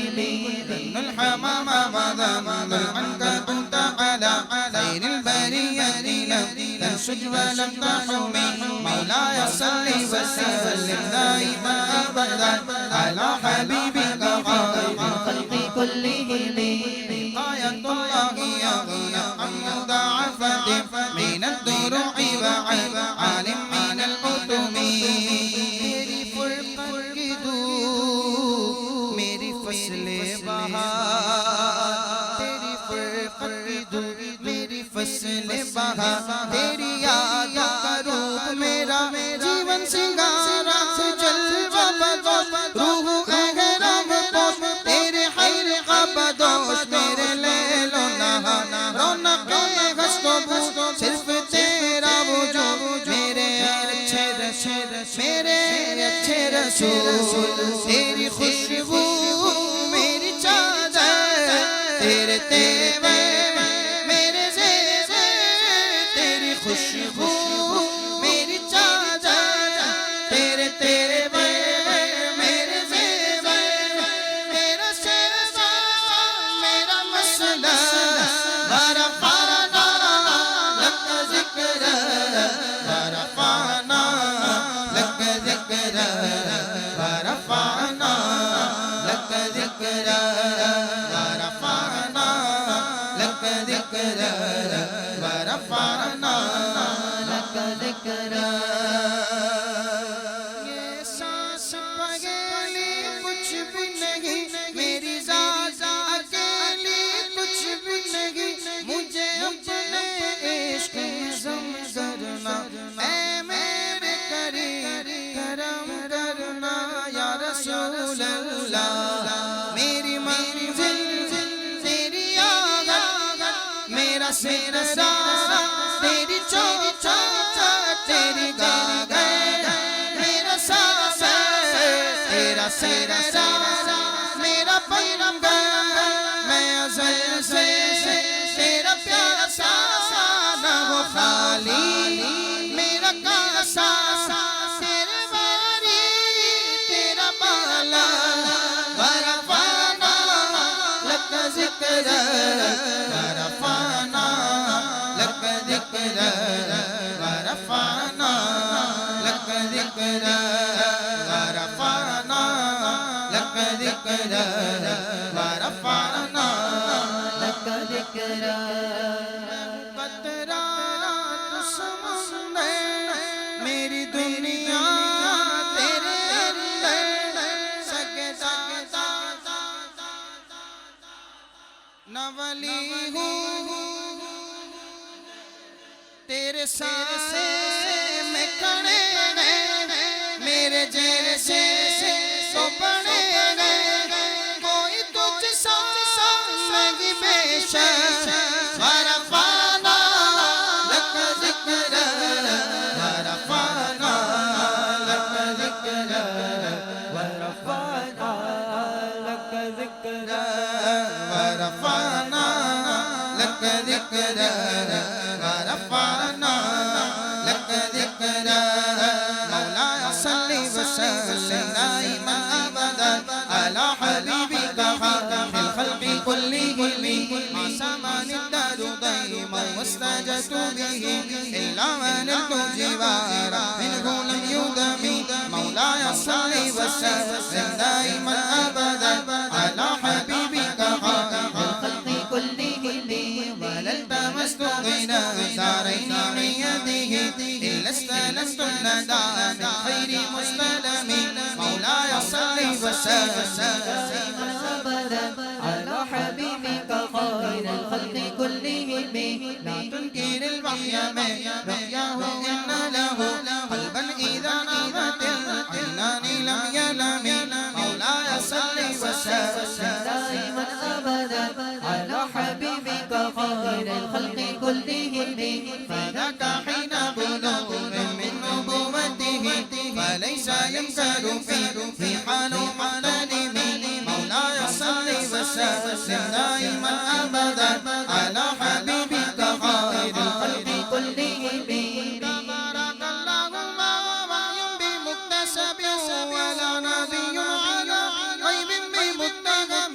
إن الحمام وذم العنكبوت على خير البرية لم تنشج ولم تحمي مولاي صل وسلم دائما أبدا على حبيبك خير الخلق كلهم آية الله يغنى عن مضاعفة من الدروع وعالم من الأتم میری فرقت کی دھوپ میری فصل بہار تیری فرقت کی دھوپ میری فصل بہار تیری یادوں کا روپ میرا جیون سنگارا سے جلوہ بدوش روح احرام پوش تیرے خیر کا بدوش میرے لیل و نہار رونق ہست و بوش صرف تیرا وجود میرے اچھے رسول تیری خوشبو میری چادر تیرے تیور میرے زیور تیری خوشبو میری چادر تیرے تیور میرے زیور میرا سرسا میرا مسئلہ ورفعنا لک ذکر ورفعنا لک ذکر ورفعنا لک ذکر ورفعنا لک ذکر ورفعنا لک ذکر یہ سانس اکیلی کچھ بھی نہیں میری ذات اکیلی کچھ بھی نہیں مجھے اپنے عشق زم کرنا اے میرے کریم کرم کرنا یا رسول اللہ میری منزل تیری آغاز میرا سرسا تیری چوچا تیری گاگر میرا ساسا تیرا سرسا میرا پیغمبر میں ازل سے تیرا پیاسا نہ ہو خالی میرا کاسا تیرے باری تیرا بالا ورفعنا لک ذکر ورفعنا لک ذکر ورفعنا لک ذکر ورفعنا لک ذکر ورفعنا لک ذکر قطرات سمندر میری دنیا تیرے اندر سکتا نہ ولی ہوں تیرے سائے میں کھڑے ہیں میرے جیسے تو پڑے ہیں کوئی تجھ سا نہیں بے شک ورفعنا لک ذکر لك ذكرا ورفعنا لك ذكرا مولاي صل وسلم دائما أبدا على حبيبك خاتم الخلق كلهم ما سمان الدار ضيما واستجدت به إلا ونلت جوار منه لم يدم مولاي صل وسلم دائما أبدا على حبيبك خاتم الخلق كلهم ولا التمست غنى دارين من يده إلا استلمت الندى من خير مستلم مولاي صل وسلم على حبيبك خير الخلق كلهم لا تنكر الوحي من رؤياه إن له قلبا إذا نامت العينان لم ينم مولاي صل وسلم دائما أبدا على حبيبك خير الخلق كلهم فذاك حين بلوغ من نبوته فليس يمثل في حال معلم مولاي صل وسلم دائما أبدا على حبيبك خير الخلق كلهم تبارك الله ما وحي بمكتسب ولا نبي على غيب بمتهم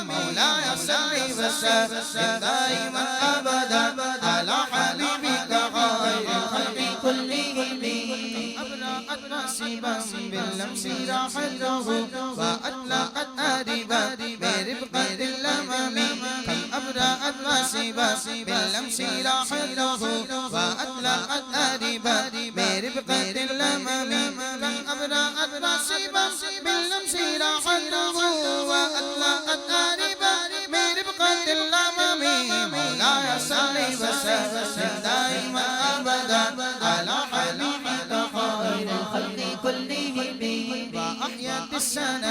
مولاي صل وسلم دائما أبدا على حبيبك خير الخلق كلهم أبرأت نصيبا باللمس راحته وأطلقت أريبا برفقة اللمم كم أبرأت نصيبا باللمس راحته وأطلقت أريبا برفقة اللمم كم أبرأت نصيبا باللمس راحته وأطلقت أريبا برفقة اللمم مولاي صل وسلم دائما أبدا على حبيبك خير الخلق كلهم وأحيت السنة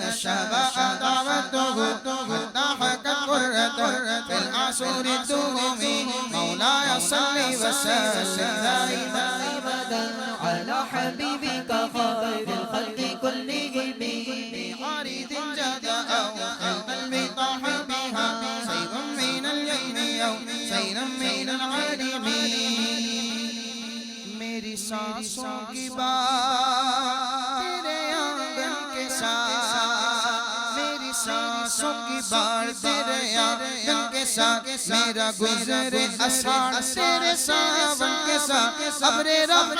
الشباب دعوته حتى حكت قرة في العصور الدهم مولاي صل وسلم دائما أبدا على حبيبك خير الخلق كلهم بعريض جاد أو خلقا بطاح بها سيرا من اليم أو سيرا من العالم میری سانسوں کی بات تیرے آنگن کے ساتھ میری سانسوں کی بات تیرے آنگن کے ساتھ میرا گزر اسحار تیرے ساون کے ساتھ ابر رب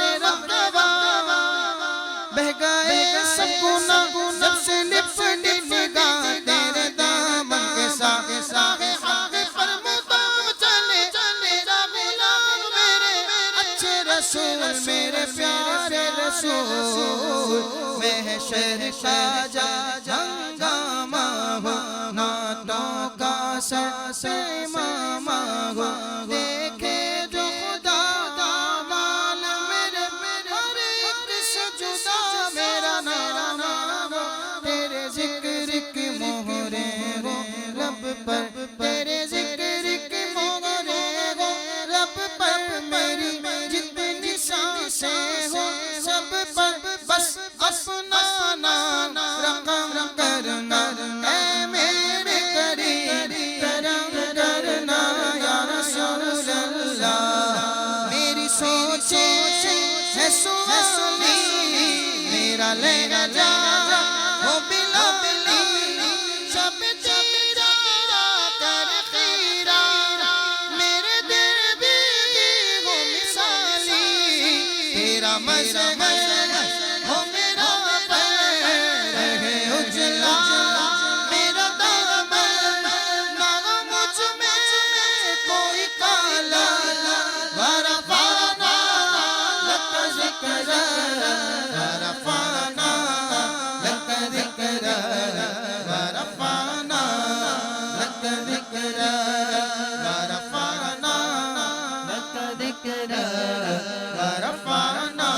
بہ گئے سب گناہ جب سے لپٹی نگاہ تیرے دامن کے ساتھ راہ حق پر مقام چلے میرا غلام میرے اچھے رسول میرے پیارے رسول محشر کا ہنگامہ ہو نعتوں کا سرمامہ ہو دیکھے جو خدا کا مال میرے ہر ایک سجدہ میرا نام ہو تیرے ذکر کی مہریں ہو لب پر تیرے ذکر کی مہریں ہو لب پر میری جتنی سانسیں ہو سب پر بس اپنا نام رقم کرنا اے میرے قریب کرم کرنا یا رسول اللہ میری سوچیں ہے سوالی میرا لینا جا وہ بلا بلی شب چیرا کر خیرا میرے دل بھی ہو مثالی تیرا مذہب ہو میرا پیر ہے اجلا میرا دامن نہ مجھ میں کوئی کالا ورفعنا لک ذکرا ورفعنا لک ذکرا ورفعنا لک ذکرا ورفعنا لك ذكرى ورفعنا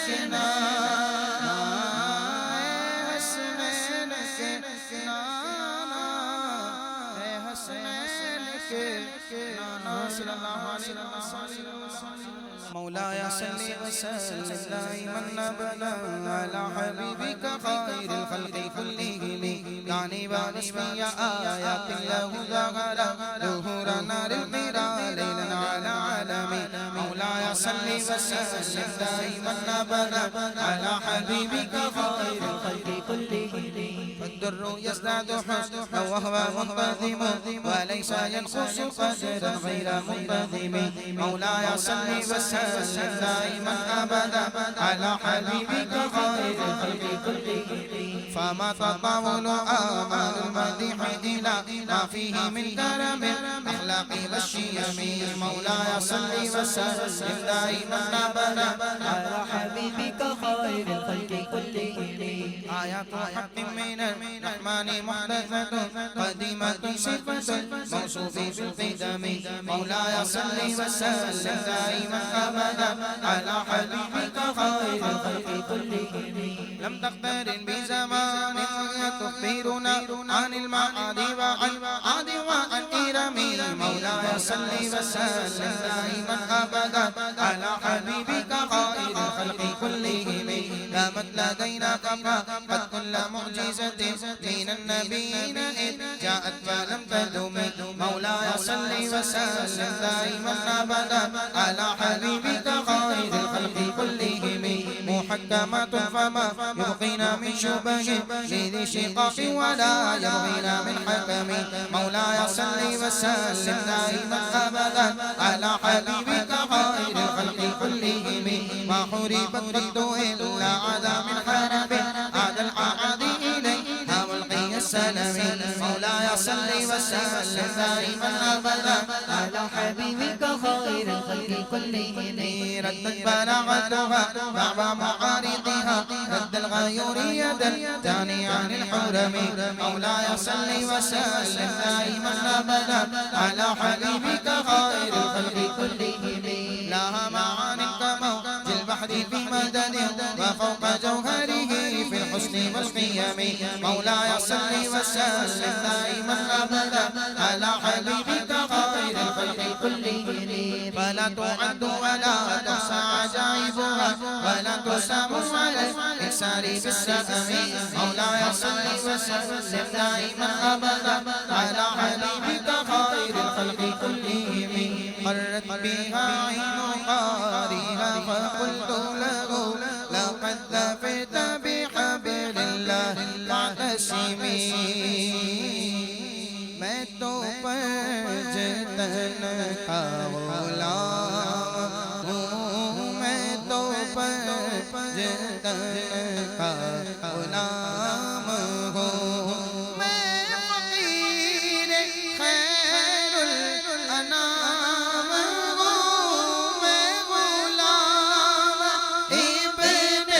کے نانا حسنین کے نانا حسنین کے نانا صلی اللہ علیہ وسلم مولاي صل وسلم دائما ابدا على حبيبك خير الخلق كلهم يعني باسمي آيات الله ظهر ظهور نار القرى ليلا على عالمي مولاي صل وسلم دائما ابدا على حبيبك خير الخلق كلهم فالدر يزداد حسنا وهو منتظم وليس ينقص قدرا غير منتظم مولاي صل وسلم دائما ابدا على حبيبك خير الخلق كلهم فما تطاول آمال المديح إلى ما فيه من كرم أخلاق والشيم مولاي صل وسلم دائما أبدا على حبيبك خير الخلق كلهم آيات حق من الرحمن محدثة قديمة صفة موصوف بالقدم مولاي صل وسلم دائما أبدا على حبيبك خير الخلق كلهم لم تقترن بزمان تخبرنا عن المعاد وعن عاد وعن إرمي مولاي صل وسلم دائما أبدا على حبيبك خير الخلق كلهم قامت لدينا قد كل معجزة من النبيين إذ جاءت فلم تدم مولاي صل وسلم دائما أبدا على حبيبك خير الخلق كلهم محكمات فما يبقينا من شبه لذي شقاق ولا يبغينا من حكم مولاي صل وسلم دائما أبدا على حبيبك خير الخلق كلهم ما حربت قد إلا عدا من حرب عاد الأعادي إليها والقي السلام مولاي صل وسلم دائما أبدا على حبيبك خير الخلق كلهم ردت بلاغتها بعض معارضها رد الغيور يدا تعني عن الحرم مولاي صل وسلم دائما أبدا على حبيبك خير الخلق كلهم لها معان كموج البحر في مدد وفوق جوهره في الحسن والقيم مولاي صل وسلم دائما أبدا على حبيبك خير الخلق كلهم فلا تعد ولا تحصى عجائبها ولا تسام على الإكسار بالسأم مولاي صل وسلم دائما أبدا على حبيبك خير الخلق كلهم قرت بها عين قارئها فقلت له لقد ذفرت بحبل الله معتصمي میں تو پرجتن کا غلام ہوں میں تو پرجتن کا غلام ہوں میں فقیر خیر الانام ہوں میں غلام ابن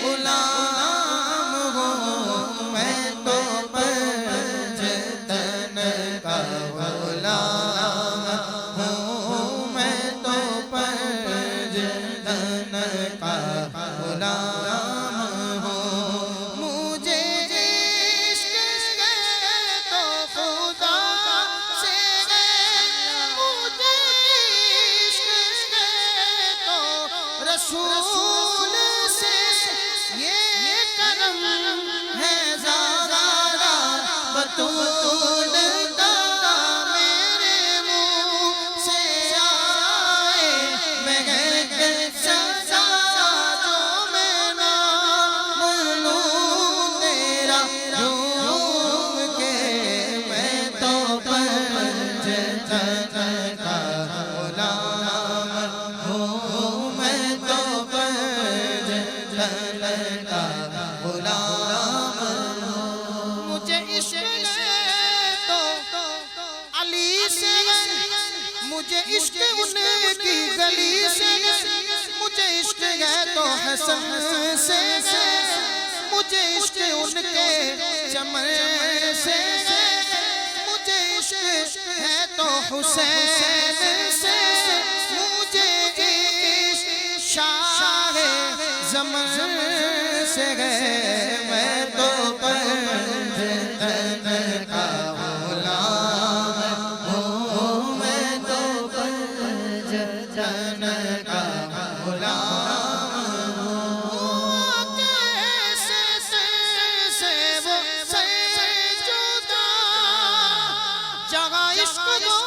غلام ہوں میں تو پرجتن کا غلام ہوں میں تو پرجتن کا غلام ہوں مجھے عشق ہے تو خدا سے ہے مجھے عشق ہے تو رسول سے یہ کرم ہے زارا بطول کا میرے منہ سے آئے مہک سزا جو میں نام لوں تیرا جھوم کے میں تو پرجتن کا غلام ہوں میں تو پرجتن کا غلام مجھے عشق ہے تو علی سے مجھے عشق ان کی گلی سے مجھے عشق ہے تو حسن سے مجھے عشق ان کے چمن سے مجھے عشق ہے تو حسین سے مجھے عشق شاہ زمن سے ہے میں تو پنجتن کا غلام ہوں میں تو پنجتن کا غلام ہوں کیسے سے وہ سے جدا جگہ عشق دو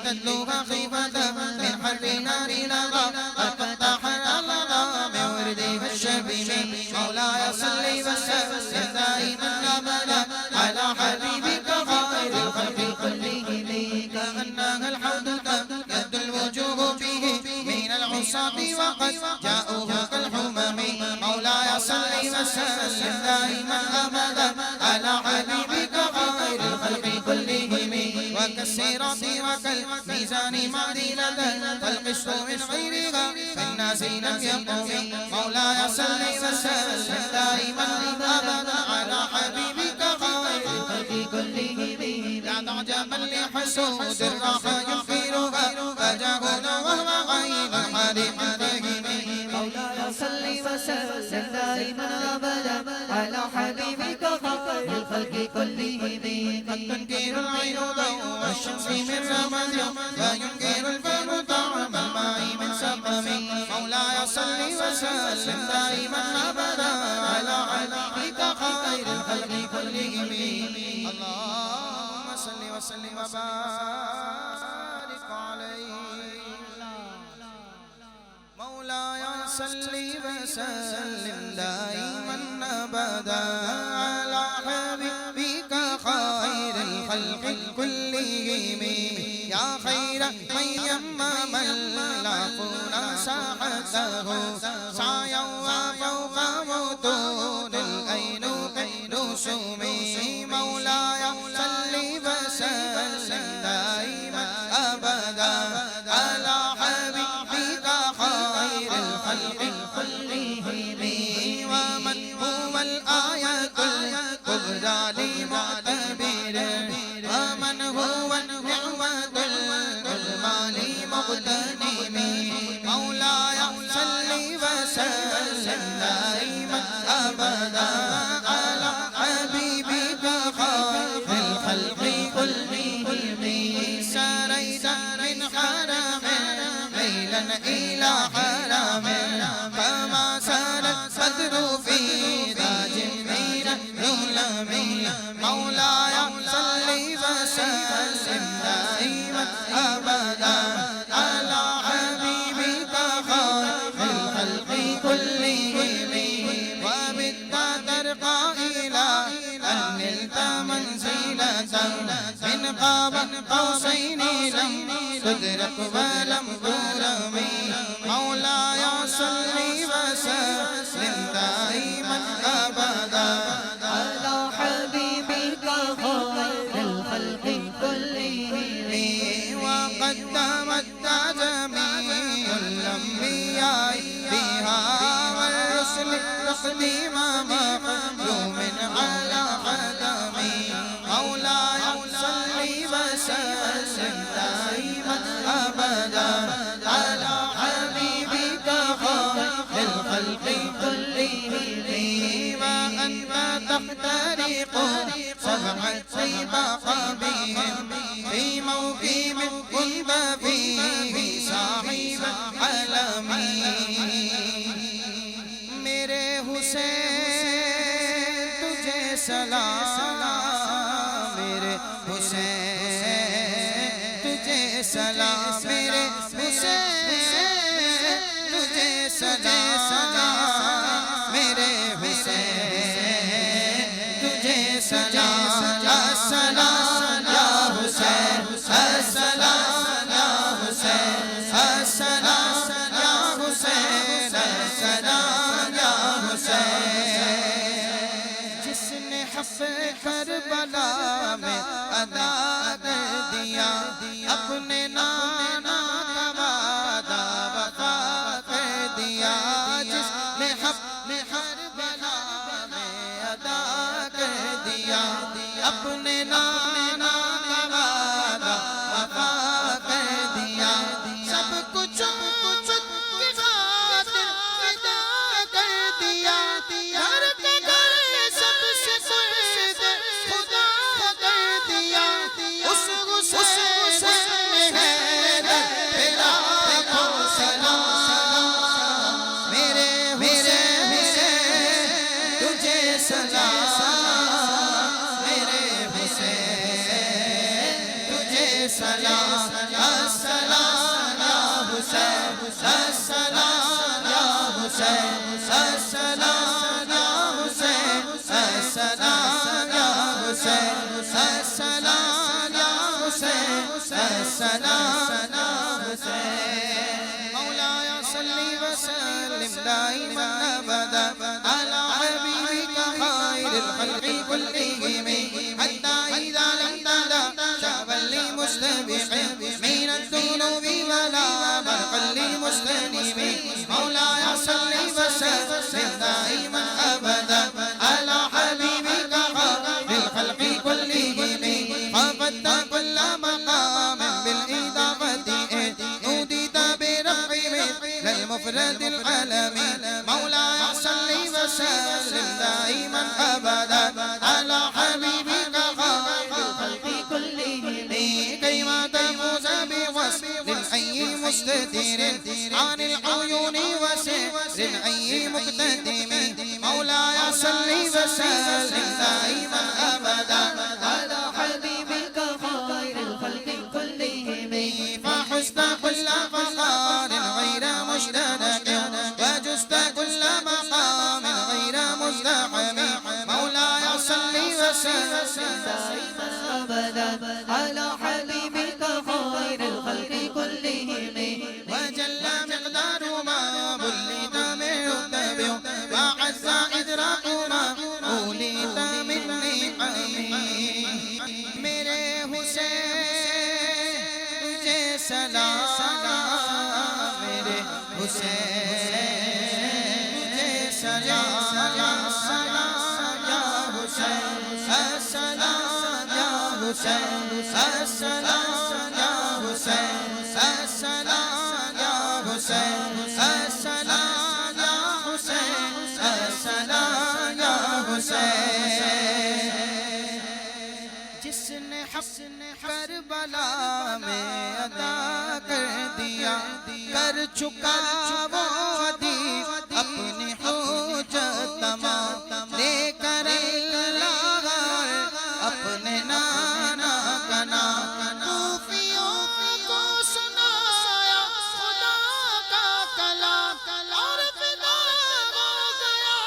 تتلوها خيفة من حر نار لظى قد فتح الألغى من وردها الشبيب مولاي صل وسلم دائما أبدا على حبيبك خير الخلق كلهم كأنها الحوض يد الوجوه فيه من العصاة وقد جاءوه كالحمم مولاي صل وسلم دائما أبدا على حبيبك خير الخلق كلهم وكالسيرة وكالميزان معدلة فالقسط من غيرها في الناس لم يقم مولاي صل وسلم دائما أبدا على حبيبك خير الخلق كلهم لا تعجبا لحسود الراحة ينفرها فجاهد وهو غير الحليم الرحيم مولاي صل وسلم دائما أبدا على حبيبك خير الخلق كلهم قد تنكر العين ضوء الشمس من رمد لا ينكر الفم طعم الماء من سقم مولاي صل وسلم دائما أبدا على حبيبك خير الخلق كلهم اللهم صل وسلم وبارك عليه مولاي صل وسلم دائما أبدا على حبيبك خير الخلق كلهم يا خير من يمم العفون ساحته سعيا وفوق موتون الأينوق نسومي مولاي صل وسلم دائما أبدا على حبيبك خير الخلق كلهم ومن هو الآية الكبرى لمعتبر ومن هو النعمة العظمى لمغتنم مولاي صل وسلم دائما أبدا على حبيبك خير الخلق كلهم سريت من حرم ليلا إلى حرم فما سالت بدر في تاج من الظلم مولاي صل وسلم دائما أبدا على حبيبك خير الخلق كلهم وبت ترقى إلى أن نلت منزلة من قاب قوسين لم تدرك ولم ترم مولاي صل وسلم دائما أبدا على حبيبك خير الخلق كلهم وقدمت جميع الأنبياء بها والرسل تقديم مخدوم على قدم مولاي صل وسلم دائما أبدا على حبيبك خير الخلق كلهم وأنت طريق سبعت سباق بهم في موكب كنت فيه صاحب العالمين میرے حسین تجھے سلام میرے حسین تجھے سلام میرے حسین تجھے سلام میرے حسین تجھے سلام السلام یا حسین السلام یا حسین السلام یا حسین السلام یا حسین جس نے حق کربلا میں ادا کر دیا اپنے نانا کا وعدہ وفا کر دیا جس نے حق کربلا میں ادا کر دیا اپنے نانا کا وعدہ وفا کر دیا سب کچھ کی خاطر فدا کر دیا گھر کے گھر سب سے قرب خدا کر دیا اس حسین ہے تیرا کو سلام میرے حسین تجھے سلام میرے حسین تجھے سلام السلام یا حسین السلام یا حسین السلام یا حسین السلام یا حسین السلام یا حسین السلام یا حسین مولاي صل وسلم دائما ابدا على حبيبك خير الخلق كلهم حتى اذا لم تدع شعبا لمستبح من الذنوب ولا برقا لمستنيب مولاي صل وسلم دائما ابدا على حبيبك خير الخلق كلهم خفضت كل مقام بالاضافه نوديت برفع مثل المفرد العالمي مولاي صل وسلم دائما ابدا على حبيبك خير الخلق كلهم كيما تفوز بوصف الحي مستدير عن العيون وسر الحي مقتدم مولاي صل وسلم دائما ابدا على حبيبك خير الخلق كلهم فحزت كل فخار غير مشترك وجزت كل مقام غير مزدحم مولاي صل وسلم دائما أبدا على حبيبك خير الخلق كلهم وجل مقدار ما بليت من رتب وعز إدراك ما أوليت من نعم میرے حسین تجھے سلام میرے حسین تجھے سلام السلام یا حسین السلام یا حسین السلام یا حسین السلام یا حسین السلام یا حسین السلام یا حسین جس نے حق کربلا میں ادا کر دیا کر چکا وہ عدی اپنی حجت تمام لے کر اللہ اپنے نانا کا نام کوفیوں کو سنایا خدا کا کلام اور فدا ہو گیا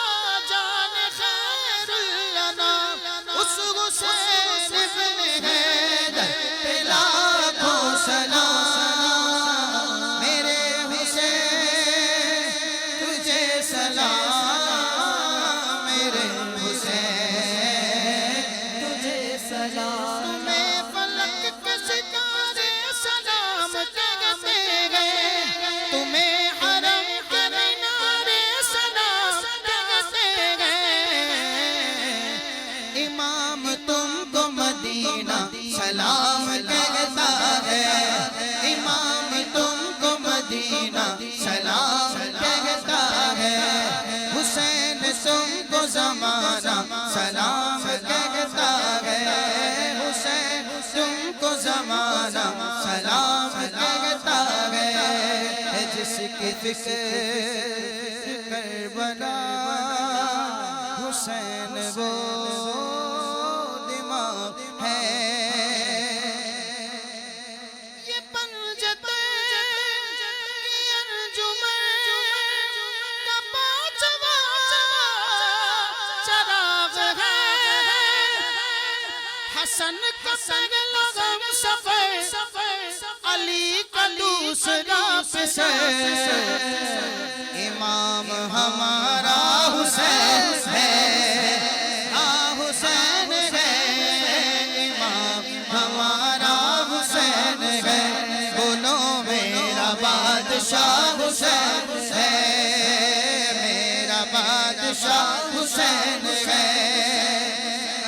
جان خیر الانام اس حسین ابن حیدر پہ لاکھوں سلام میرے حسین تجھے سلام میرے حسین تجھے سلام تمہیں فلک کے ستارے سلام کہتے گئے تمہیں حرم کے مینارے سلام کہتے گئے امام تم کو مدینہ سلام کہتا ہے امام تم کو مدینہ سلام کہتا ہے حسین تم کو زمانہ سلام کہتا ہے حسین تم کو زمانہ سلام کہتا ہے جس کی فکر کربلا حسین وہ دماغ ہے یہ پنجت کی انجمن کا پانچواں چراغ ہے حسن کا پہلا سفر علی کا دوسرا پسر امام ہمارا حسین ہے حسین ہے امام ہمارا حسین ہے بولو میرا بادشاہ حسین ہے میرا بادشاہ حسین ہے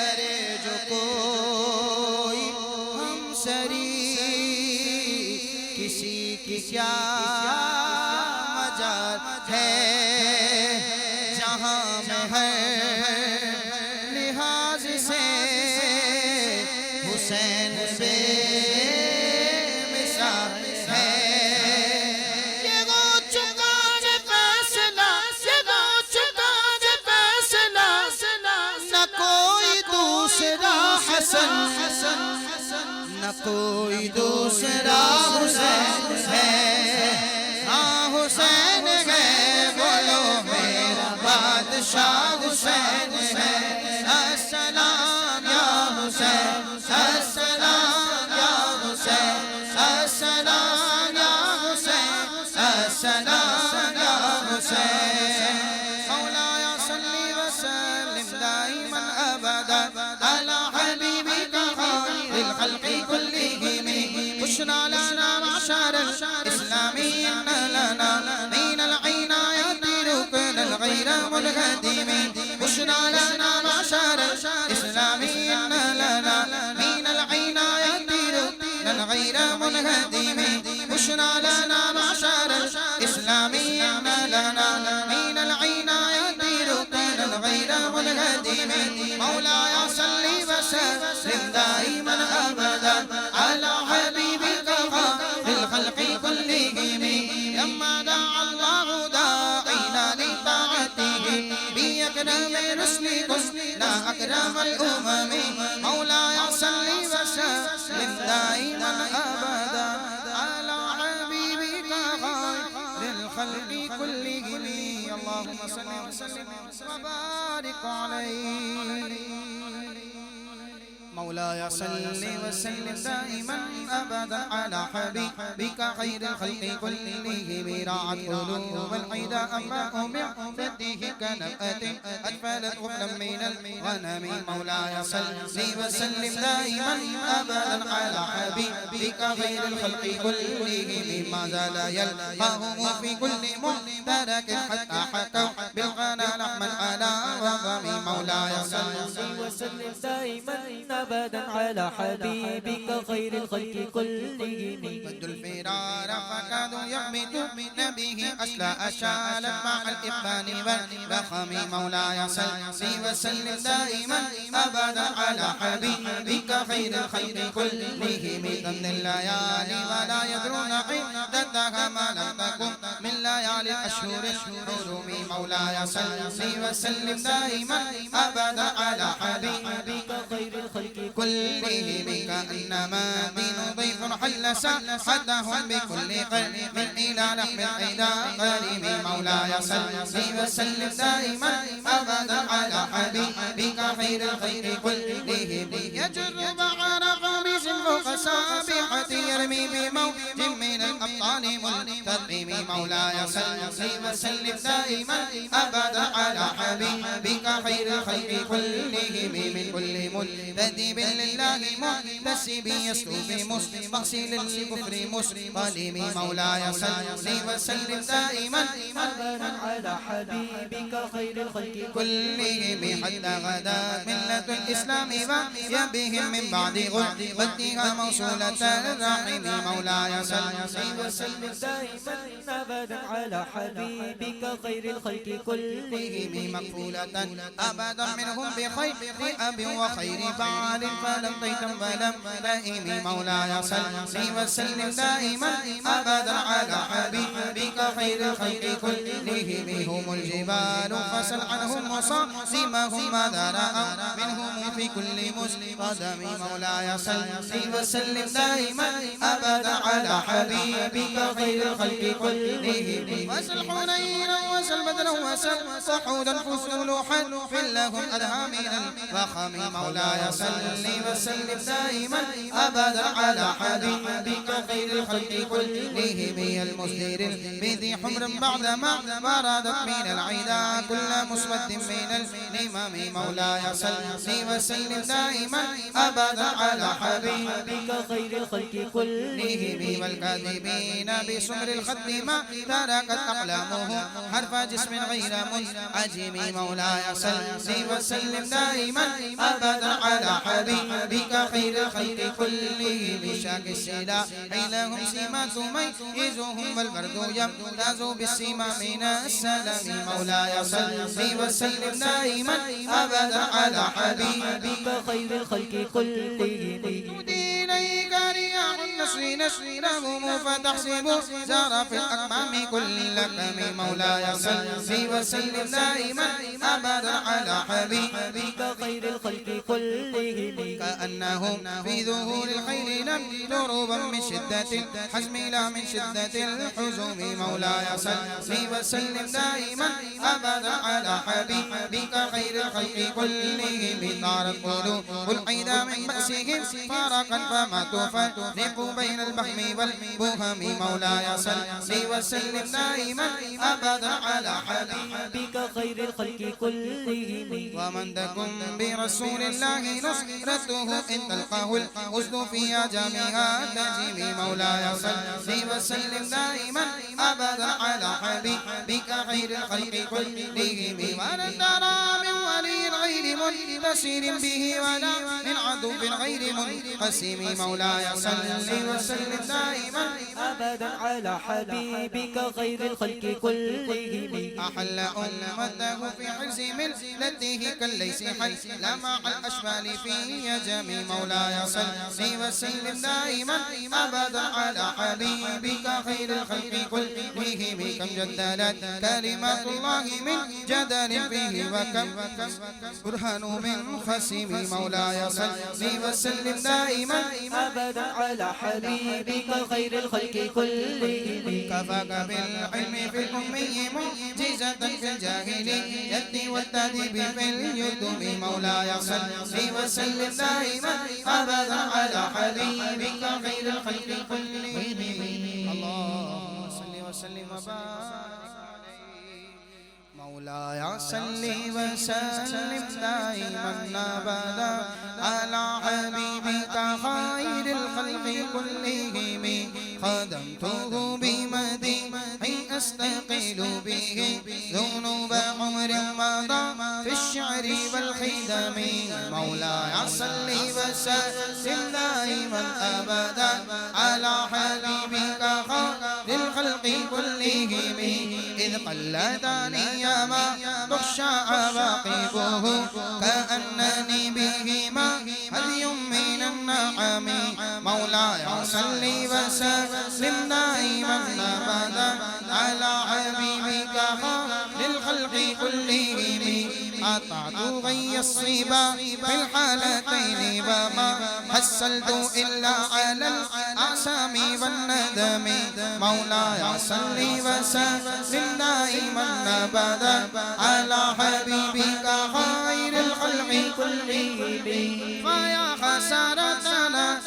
ارے جو کوئی ہم سری کسی کی کیا مجال ہے جہاں میں ہے لحاظ سے حسین بے مثال ہے یہ وہ چکا ہے فیصلہ یہ وہ چکا ہے فیصلہ نہ کوئی دوسرا حسن نہ کوئی دوسرا حسین ہے حسین ہے بولو میرا بادشاہ حسین ہے السلام یا حسین السلام یا حسین السلام یا حسین السلام یا حسین مولایا صلی وسلم دائما ابدا على حبیبک خیر الخلق كلهم بشرى لنا معشر الاسلامین لنا من العنایات رکن الغیر منهدم بشرى لنا معشر الاسلامین لنا من العنایات رکن الغیر منهدم بشرى لنا معشر الاسلامین لنا من العنایات رکن الغیر منهدم مولایا صلی وسلم دائما ابدا على حبیبک خیر الخلق كلهم لما دعا الله داعینا لطاعته بأكرم رسلكم لا أكرم الأمم مولاي صل وسلم دائما أبدا على حبيبك خير الخلق كلهم اللهم صل وسلم وبارك عليه مولاي صل وسلم دائما ابدا على حبيبك خير الخلق كلهم راعت قلوب العدا اما بعثته كنفأة ادفلت غفلا من الغنم مولاي صل وسلم دائما ابدا على حبيبك خير الخلق كلهم ما زال يلقاهم في كل مدرك حتى حكوا بالغنى لحما على وغم مولاي صل وسلم دائما أبدا على حبيبك خير الخلق كلهم مد الفرار فكادوا يهبطون به أسلا أشالا مع الإبان والبخم مولاي صل وسلم دائما أبدا على حبيبك خير الخلق كلهم ضمن الليالي ولا يدرون عدتها ما لم تكن من ليالي الأشهر الحرم مولاي صل وسلم دائما أبدا على حبيبك خير الخلق كلهم كأنما دين ضيف حل ساحتهم بكل قلب إلى لحم العدا قريب مولاي صل وسلم دائما أبدا على حبيبك خير الخلق كلهم يجر بحر قميص فوق سابحة يرمي بموج من الأبطال منتظم مولاي صل وسلم دائما أبدا على حبيبك خير الخلق كلهم من كل منتدب لله محتسب يسلو بمسلم مغسل الكفر مسلم مولاي صل وسلم دائما أبدا على حبيبك خير الخلق كلهم حتى غدات ملة الإسلام وهي بهم من بعد غربتها موصولة الرحم مولاي صل وسلم دائما أبدا على حبيبك خير الخلق كلهم مقفولة أبدا منهم بخير أب وخير بعال فلم تيتم ولم لئيم مولاي صل وسلم دائما أبدا على حبيبك خير الخلق كلهم هم الجبال فسل عنهم وصاصمهم ماذا رأوا منهم في كل قدم مولاي صل وسلم دائما أبدا على حبيبك خير الخلق كلهم وسل حنينا وسل بدرا وسل صحودا فسلوحا في لهم أدهى من الفخم مولاي صل وسلم دائما أبدا على حبيبك خير الخلق كلهم المصدر بذي حمر بعدما مرادت من العدا كل مسود من الإمام مولاي صل وسلم دائما أبدا على حبيبك خير الخلق كلهم والكاذبين بسمر الخد ما تركت أقلامه حرف جسم غير منعجم مولاي صل وسلم دائما أبدا على حبيبك خير الخلق كلهم شاك السلاح لهم سمات ميزهم والبرد يمتاز بالسما من السلام مولاي صل وسلم دائما أبدا على حبيبك خير الخلق كلهم إليك رياح النصر نشرهم فتحسب زار في الأكمام كل لكم مولاي صل وسلم دائما أبدا على حبيبك خير الخلق كلهم كأنهم في ظهور الخير لم دروبا من شدة الحزم لا من شدة الحزم مولاي صل وسلم دائما أبدا على حبيبك خير الخلق كلهم طارت قلوب العيدا من بأسهم فارقا فما تفرق بين البهم والبهم مولاي صل وسلم دائما أبدا على حبيبك خير الخلق كلهم ومن تكن برسول الله نصرته إن تلقاه الحسن فيها جميعا تجيب مولاي صل وسلم دائما أبدا على حبيبك خير الخلق كلهم ولن ترى من ولي غير منتصر به ولا من عدو غير منقسم مولاي صل وسلم دائما أبدا على حبيبك خير الخلق كلهم أحل أمته في حرز ملته كالليس حل لمع الأشبال في يجم مولاي صل وسلم دائما أبدا على حبيبك خير الخلق كلهم كم جدلت كلمات الله من جدل فيه وكم برهان من خصم مولاي صل وسلم دائما أبدا على حبيبك خير الخلق كلهم كفاك بالعلم في الأمي معجزة في الجاهلية والتأديب في اليتم مولاي صل وسلم دائما أبدا على حبيبك خير الخلق كلهم اللهم صل وسلم وبارك مولاي صل وسلم دائما أبدا على حبيبك خير الخلق كلهم خدمته بمديح أستقيل به ذنوب عمر مضى في الشعر والخدم مولاي صل وسلم دائما أبدا على حبيبك خير الخلق كلهم إذ قلدني ما تخشى عواقبه كأنني بهما هدي من النعم مولاي صل وسلم دائما أبدا على حبيبك خير الخلق كلهم أطعت غي الصبا في الحالتين وما حصلت إلا على الأعسام والندم مولاي صل وسلم دائما أبدا على حبيبك خير الخلق كلهم فيا خسارتنا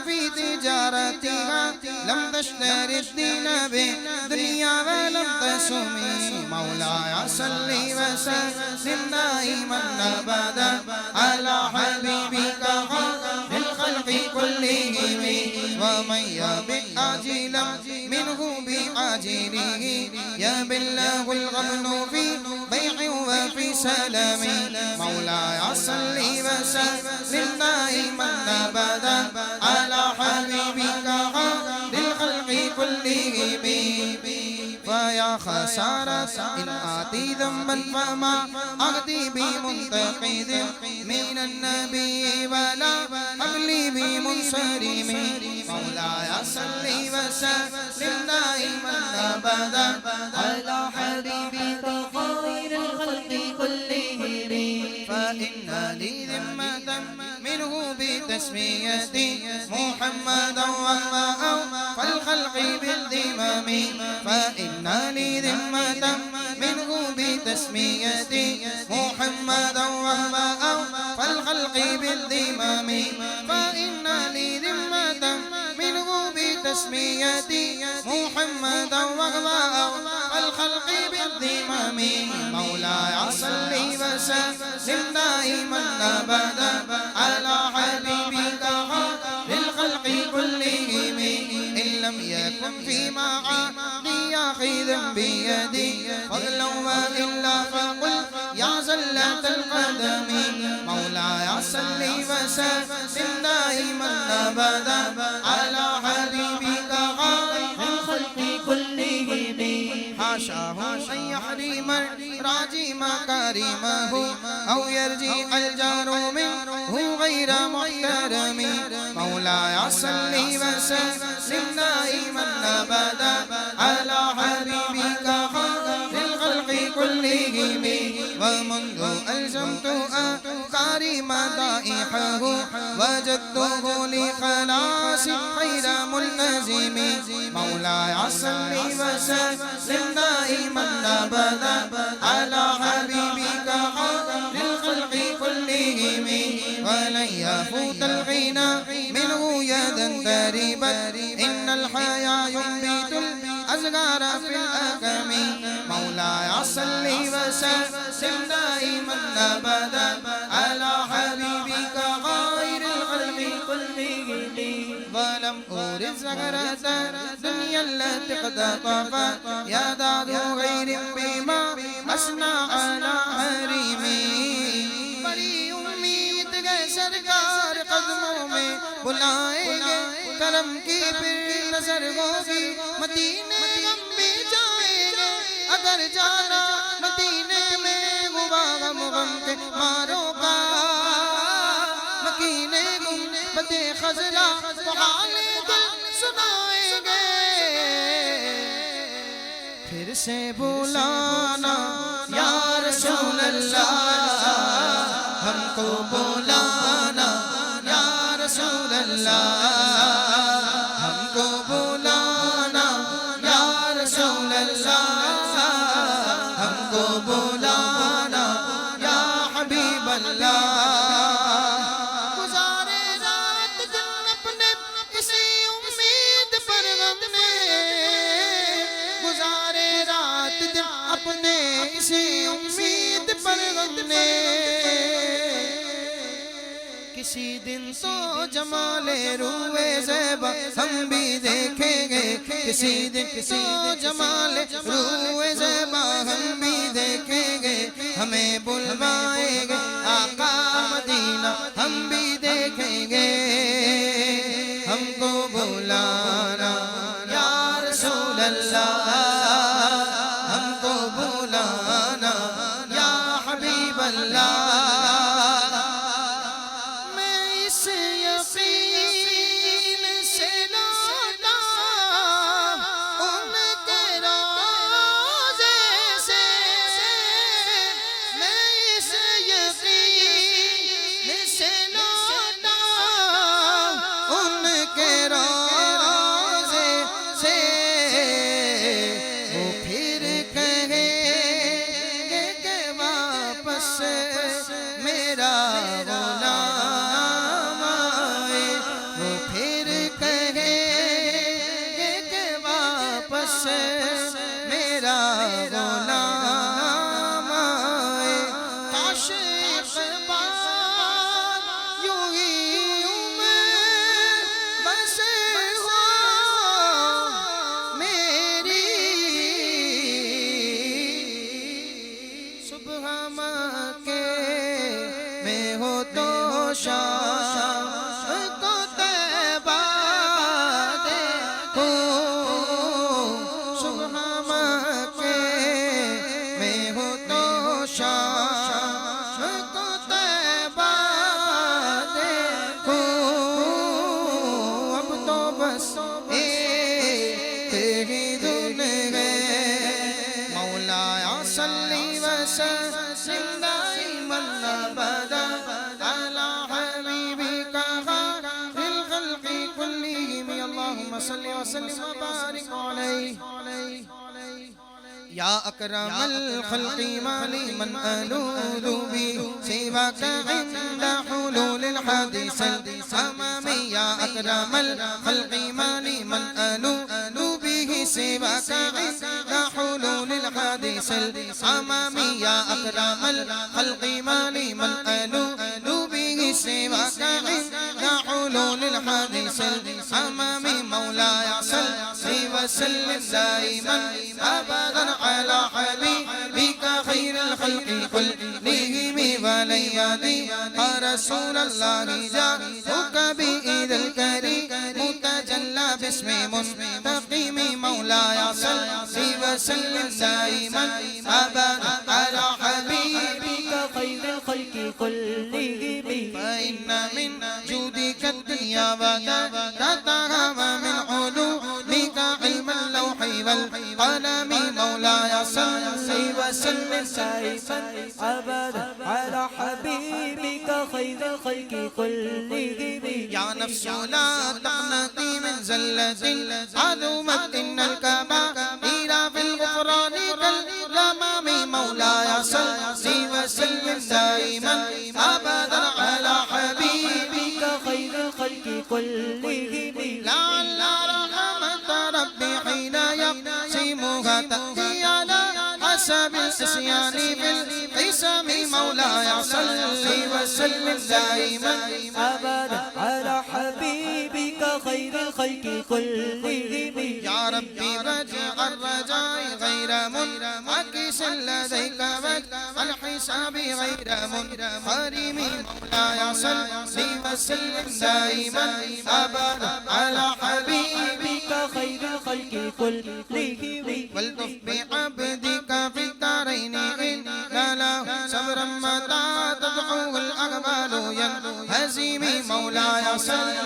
في تجارتها لم تشتري الدين بالدنيا ولم تسمي مولاي صل وسلم دائما أبدا على حبيبك خير الخلق كلهم ومن يبع عاجلا منه بعاجله يبلغ الغبن في بيع وفي سلام مولاي صل وسلم دائما أبدا على حبيبك خير الخلق كلهم خسارة إن آتي ذنبا فما أغدي بمنتقد من النبي ولا أغلي بمنصرم مولاي صل وسلم دائما أبدا على حبيبك خير الخلق كلهم فإن لي ذمة منه بتسميتي محمدا وما فالخلق بالذمم فإن لي ذمة منه بتسميتي محمدا وما فالخلق بالذمم فإن لي ذمة منه بتسميتي محمدا وما فالخلق بالذمم مولاي صل وسلم دائما أبدا على حبيبك للخلق كلهم إن لم يكن في معاني أخذا بيدي فضلا وإلا فقل يا زلة القدم مولاي صل وسلم دائما أبدا على حبيبك الخلق كلهم حاشاه أن يحرم الراجي مكارمه أو يرجي الجار منه غير محترم مولاي صل وسلم دائما أبدا على حبيبك للخلق كلهم ومنذ ألزمت أفكاري مدائحه وجدته لخلاص خير ملتزم مولاي صل وسلم دائما أبدا على حبيبك للخلق كلهم ولن يفوت الغنى منه يدا تربت إن الحياة ينبت الأزغار في الأكم مولاي صل وسلم دائما أبدا على حبيبك غير الخلق كلهم ولم أورث زهرة الدنيا التي قد طفت يا داد غير بما أثنى على حريمي بڑی امید گئے سرکار قدموں میں بلائیں گے کرم کی پھر نظر ہوگی مدینے ہم بھی جائیں گے اگر جانا مدینے میں ہوا غم غم کے ماروں کا مکینے گنبد خضرا کو حال دل سنائیں گے پھر سے بلانا یا رسول اللہ ہم کو بلانا یا رسول اللہ ہم کو بلانا یا رسول اللہ ہم کو بلانا یا حبیب اللہ گزارے رات دن اپنے کسی امید پر غم نے گزارے رات دن اپنے اسی امید پر غم نے کسی دن تو جمال روئے زیبا ہم بھی دیکھیں گے کسی دن تو جمال روئے زیبا ہم بھی دیکھیں گے ہمیں بلوائیں گے آقا مدینہ ہم بھی دیکھیں گے ہم کو بلانا یا رسول اللہ ہم کو بلانا یا حبیب اللہ وسلم وبارك عليه يا أكرم الخلق ما لي من ألوذ به سواك عند حلول الحادث الأمامي يا أكرم الخلق ما لي من ألوذ به سواك عند حلول الحادث الأمامي يا أكرم الخلق ما لي من ألوذ به سواك عند حلول الحادث الأمامي مولاي صل وسلم دائما أبدا على حبيبك خير الخلق كلهم وليالي يا رسول الله جاءك بإذ الكريم متجلى باسم مستقيم مولاي صل وسلم دائما أبدا على حبيبك خير الخلق كلهم فإن من جودك الدنيا وذاتها ومن علومك علم اللوح والقلم مولاي صل وسلم دائما أبدا على حبيبك خير الخلق كلهم يا نفس لا تقنطي من زلة عظمت إن الكبائر في الغفران كالغمام مولاي صل وسلم دائما أبدا على حبيبك خير الخلق كلهم لعل رحمة ربي حين يقسمها تأتي على حسب العصيان بالقسم مولاي صل وسلم دائما أبدا على حبيبك خير الخلق كلهم يا ربي رجع الرجاء غير منعكس لديك والحساب غير منحرم مولاي صل وسلم دائما أبدا على حبيبك خير الخلق كلهم والطف بعبدك في الدارين إن لا صبرا متى تدعو الأقبال ينهزم مولاي صل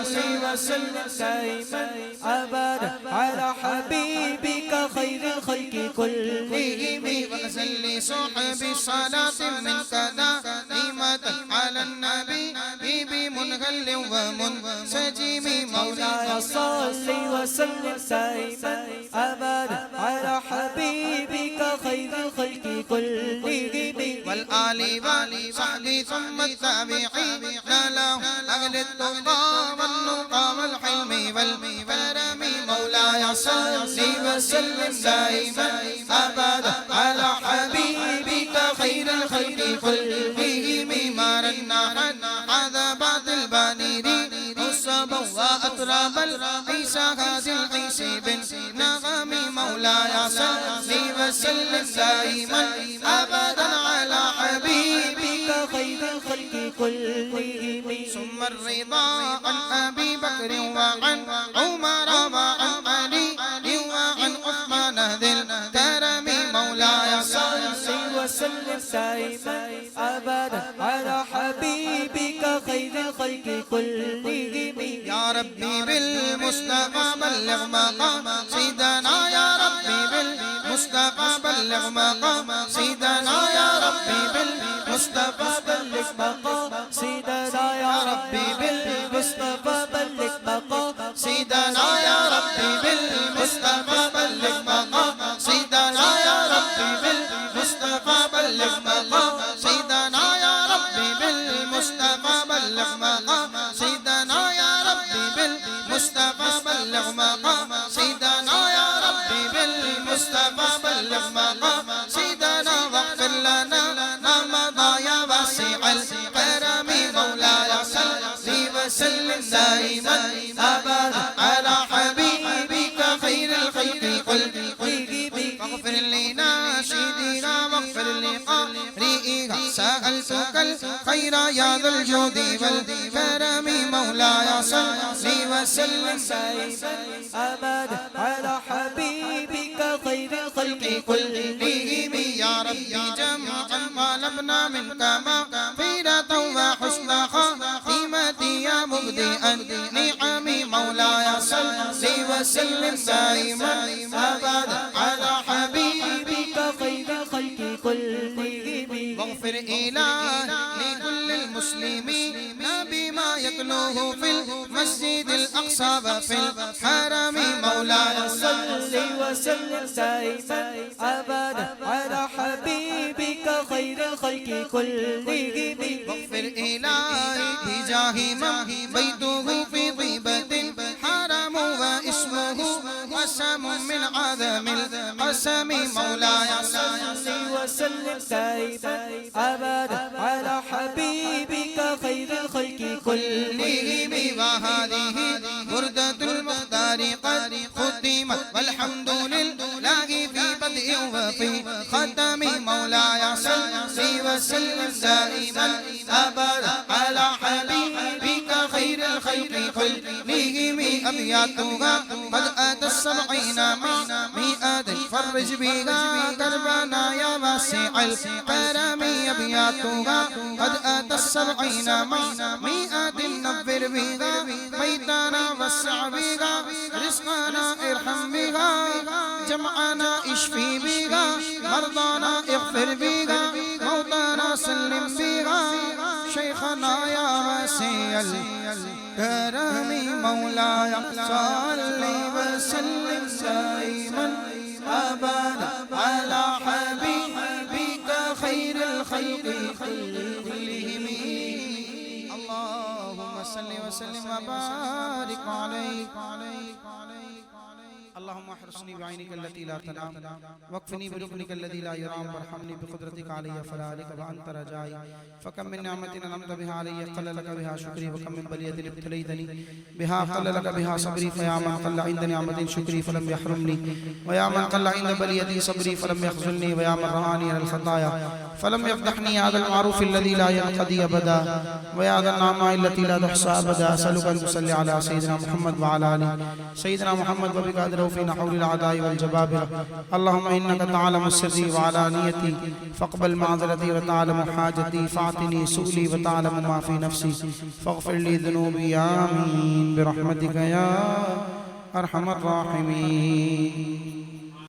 وسلم دائما أبدا على حبيبك خير الخلق كلهم وأسل صحب صلاة منك دائمة على النبي بمنهل ومنسجم مولاي صل وسلم دائما أبدا على حبيبك خير الخلق كلهم والآل والصحب ثم التابعين له أهل التقى والنقى والحلم والكرم مولاي صل وسلم دائما أبدا على حبيبك خير الخلق كلهم مارنا عذابات البانير نصبا وأطراب العيسى هذه العيس بن نغم مولاي صل وسلم دائما أبدا على حبيبك خير الخلق كلهم ثم الرضا عن أبي بكر وعن عمر وعن علي وعن عثمان ذي الكرم مولاي صل وسلم دائما أبدا على حبيبك خير الخلق كلهم يا ربي بالمصطفى بلغ مقاصدنا يا ربي بالمصطفى بلغ مقاصدنا يا ربي بالمصطفى بلغ مقاصدنا يا ربي بالمصطفى بلغ مقاصدنا يا ربي بالمصطفى بلغ مقاصدنا يا ربي بالمصطفى بلغ مقاصدنا يا ربي بالمصطفى بلغ مقاصدنا يا ربي بالمصطفى بلغ مقاصدنا يا ربي بالمصطفى بلغ مقاصدنا واغفر لنا ما مضى يا واسع الكرم مولاي صل وسلم دائما أبدا على حبيبك خير الخلق واغفر لناشدنا واغفر لقارئها سألتك الخير يا ذا الجود والكرم مولاي صل وسلم دائما أبدا على حبيبك خير الخلق كلهم يا ربي جمعا طلبنا منك مغفرة وحسن خاتمة يا مبدئا نعم مولاي صل وسلم دائما أبدا على حبيبك خير الخلق كلهم واغفر إله لكل المسلمين بما يتلوه في المسجد الأقصى وفي الحرم مولاي صل وسلم دائما أبدا على حبيبك خير الخلق كلهم واغفر إلهي بجاه من بيته في طيبة حرم واسمه قسم من عظم القسم مولاي صل وسلم دائما أبدا على حبيبك خير الخلق كلهم وهذه وردة المختار قد ختمت والحمد لله في بدء وفي ختم مولاي صل وسلم دائما أبدا على حبيبك خير الخلق كلهم أبياتها قد أتى 70 مئة فرج بها كربنا يا واسع الكرم أبياتها قد أتى 70 مئة نفر بها بيتنا وسع بها رزقنا ارحم بها جمعنا اشفي بها مرضانا اغفر بها موتانا سلم بها شيخنا يا واسع الكرم مولاي صل وسلم دائما أبدا على حبيبك خير الخلق كلهم اللهم صل وسلم وبارك عليك اللهم احرسني بعينك التي لا تنام واكفني بركنك الذي لا يرام وارحمني بقدرتك علي فلا لك وانت رجائي فكم من نعمة انعمت بها علي قل لك بها شكري وكم من بلية ابتليتني بها قل لك بها صبري فيا من قل عند نعمة شكري فلم يحرمني ويا من قل عند بلية صبري فلم يخذلني ويا من رآني على الخطايا فلم يفضحني هذا المعروف الذي لا ينقضي ابدا ويا ذا النعماء التي لا تحصى ابدا اسالك ان تصلي على سيدنا محمد وعلى ال سيدنا محمد وبقدره في حول الأعداء والجبابرة اللهم إنك تعلم سري وعلانيتي فاقبل معذرتي وتعلم حاجتي فاعطني سؤلي وتعلم ما في نفسي فاغفر لي ذنوبي آمين برحمتك يا أرحم الراحمين.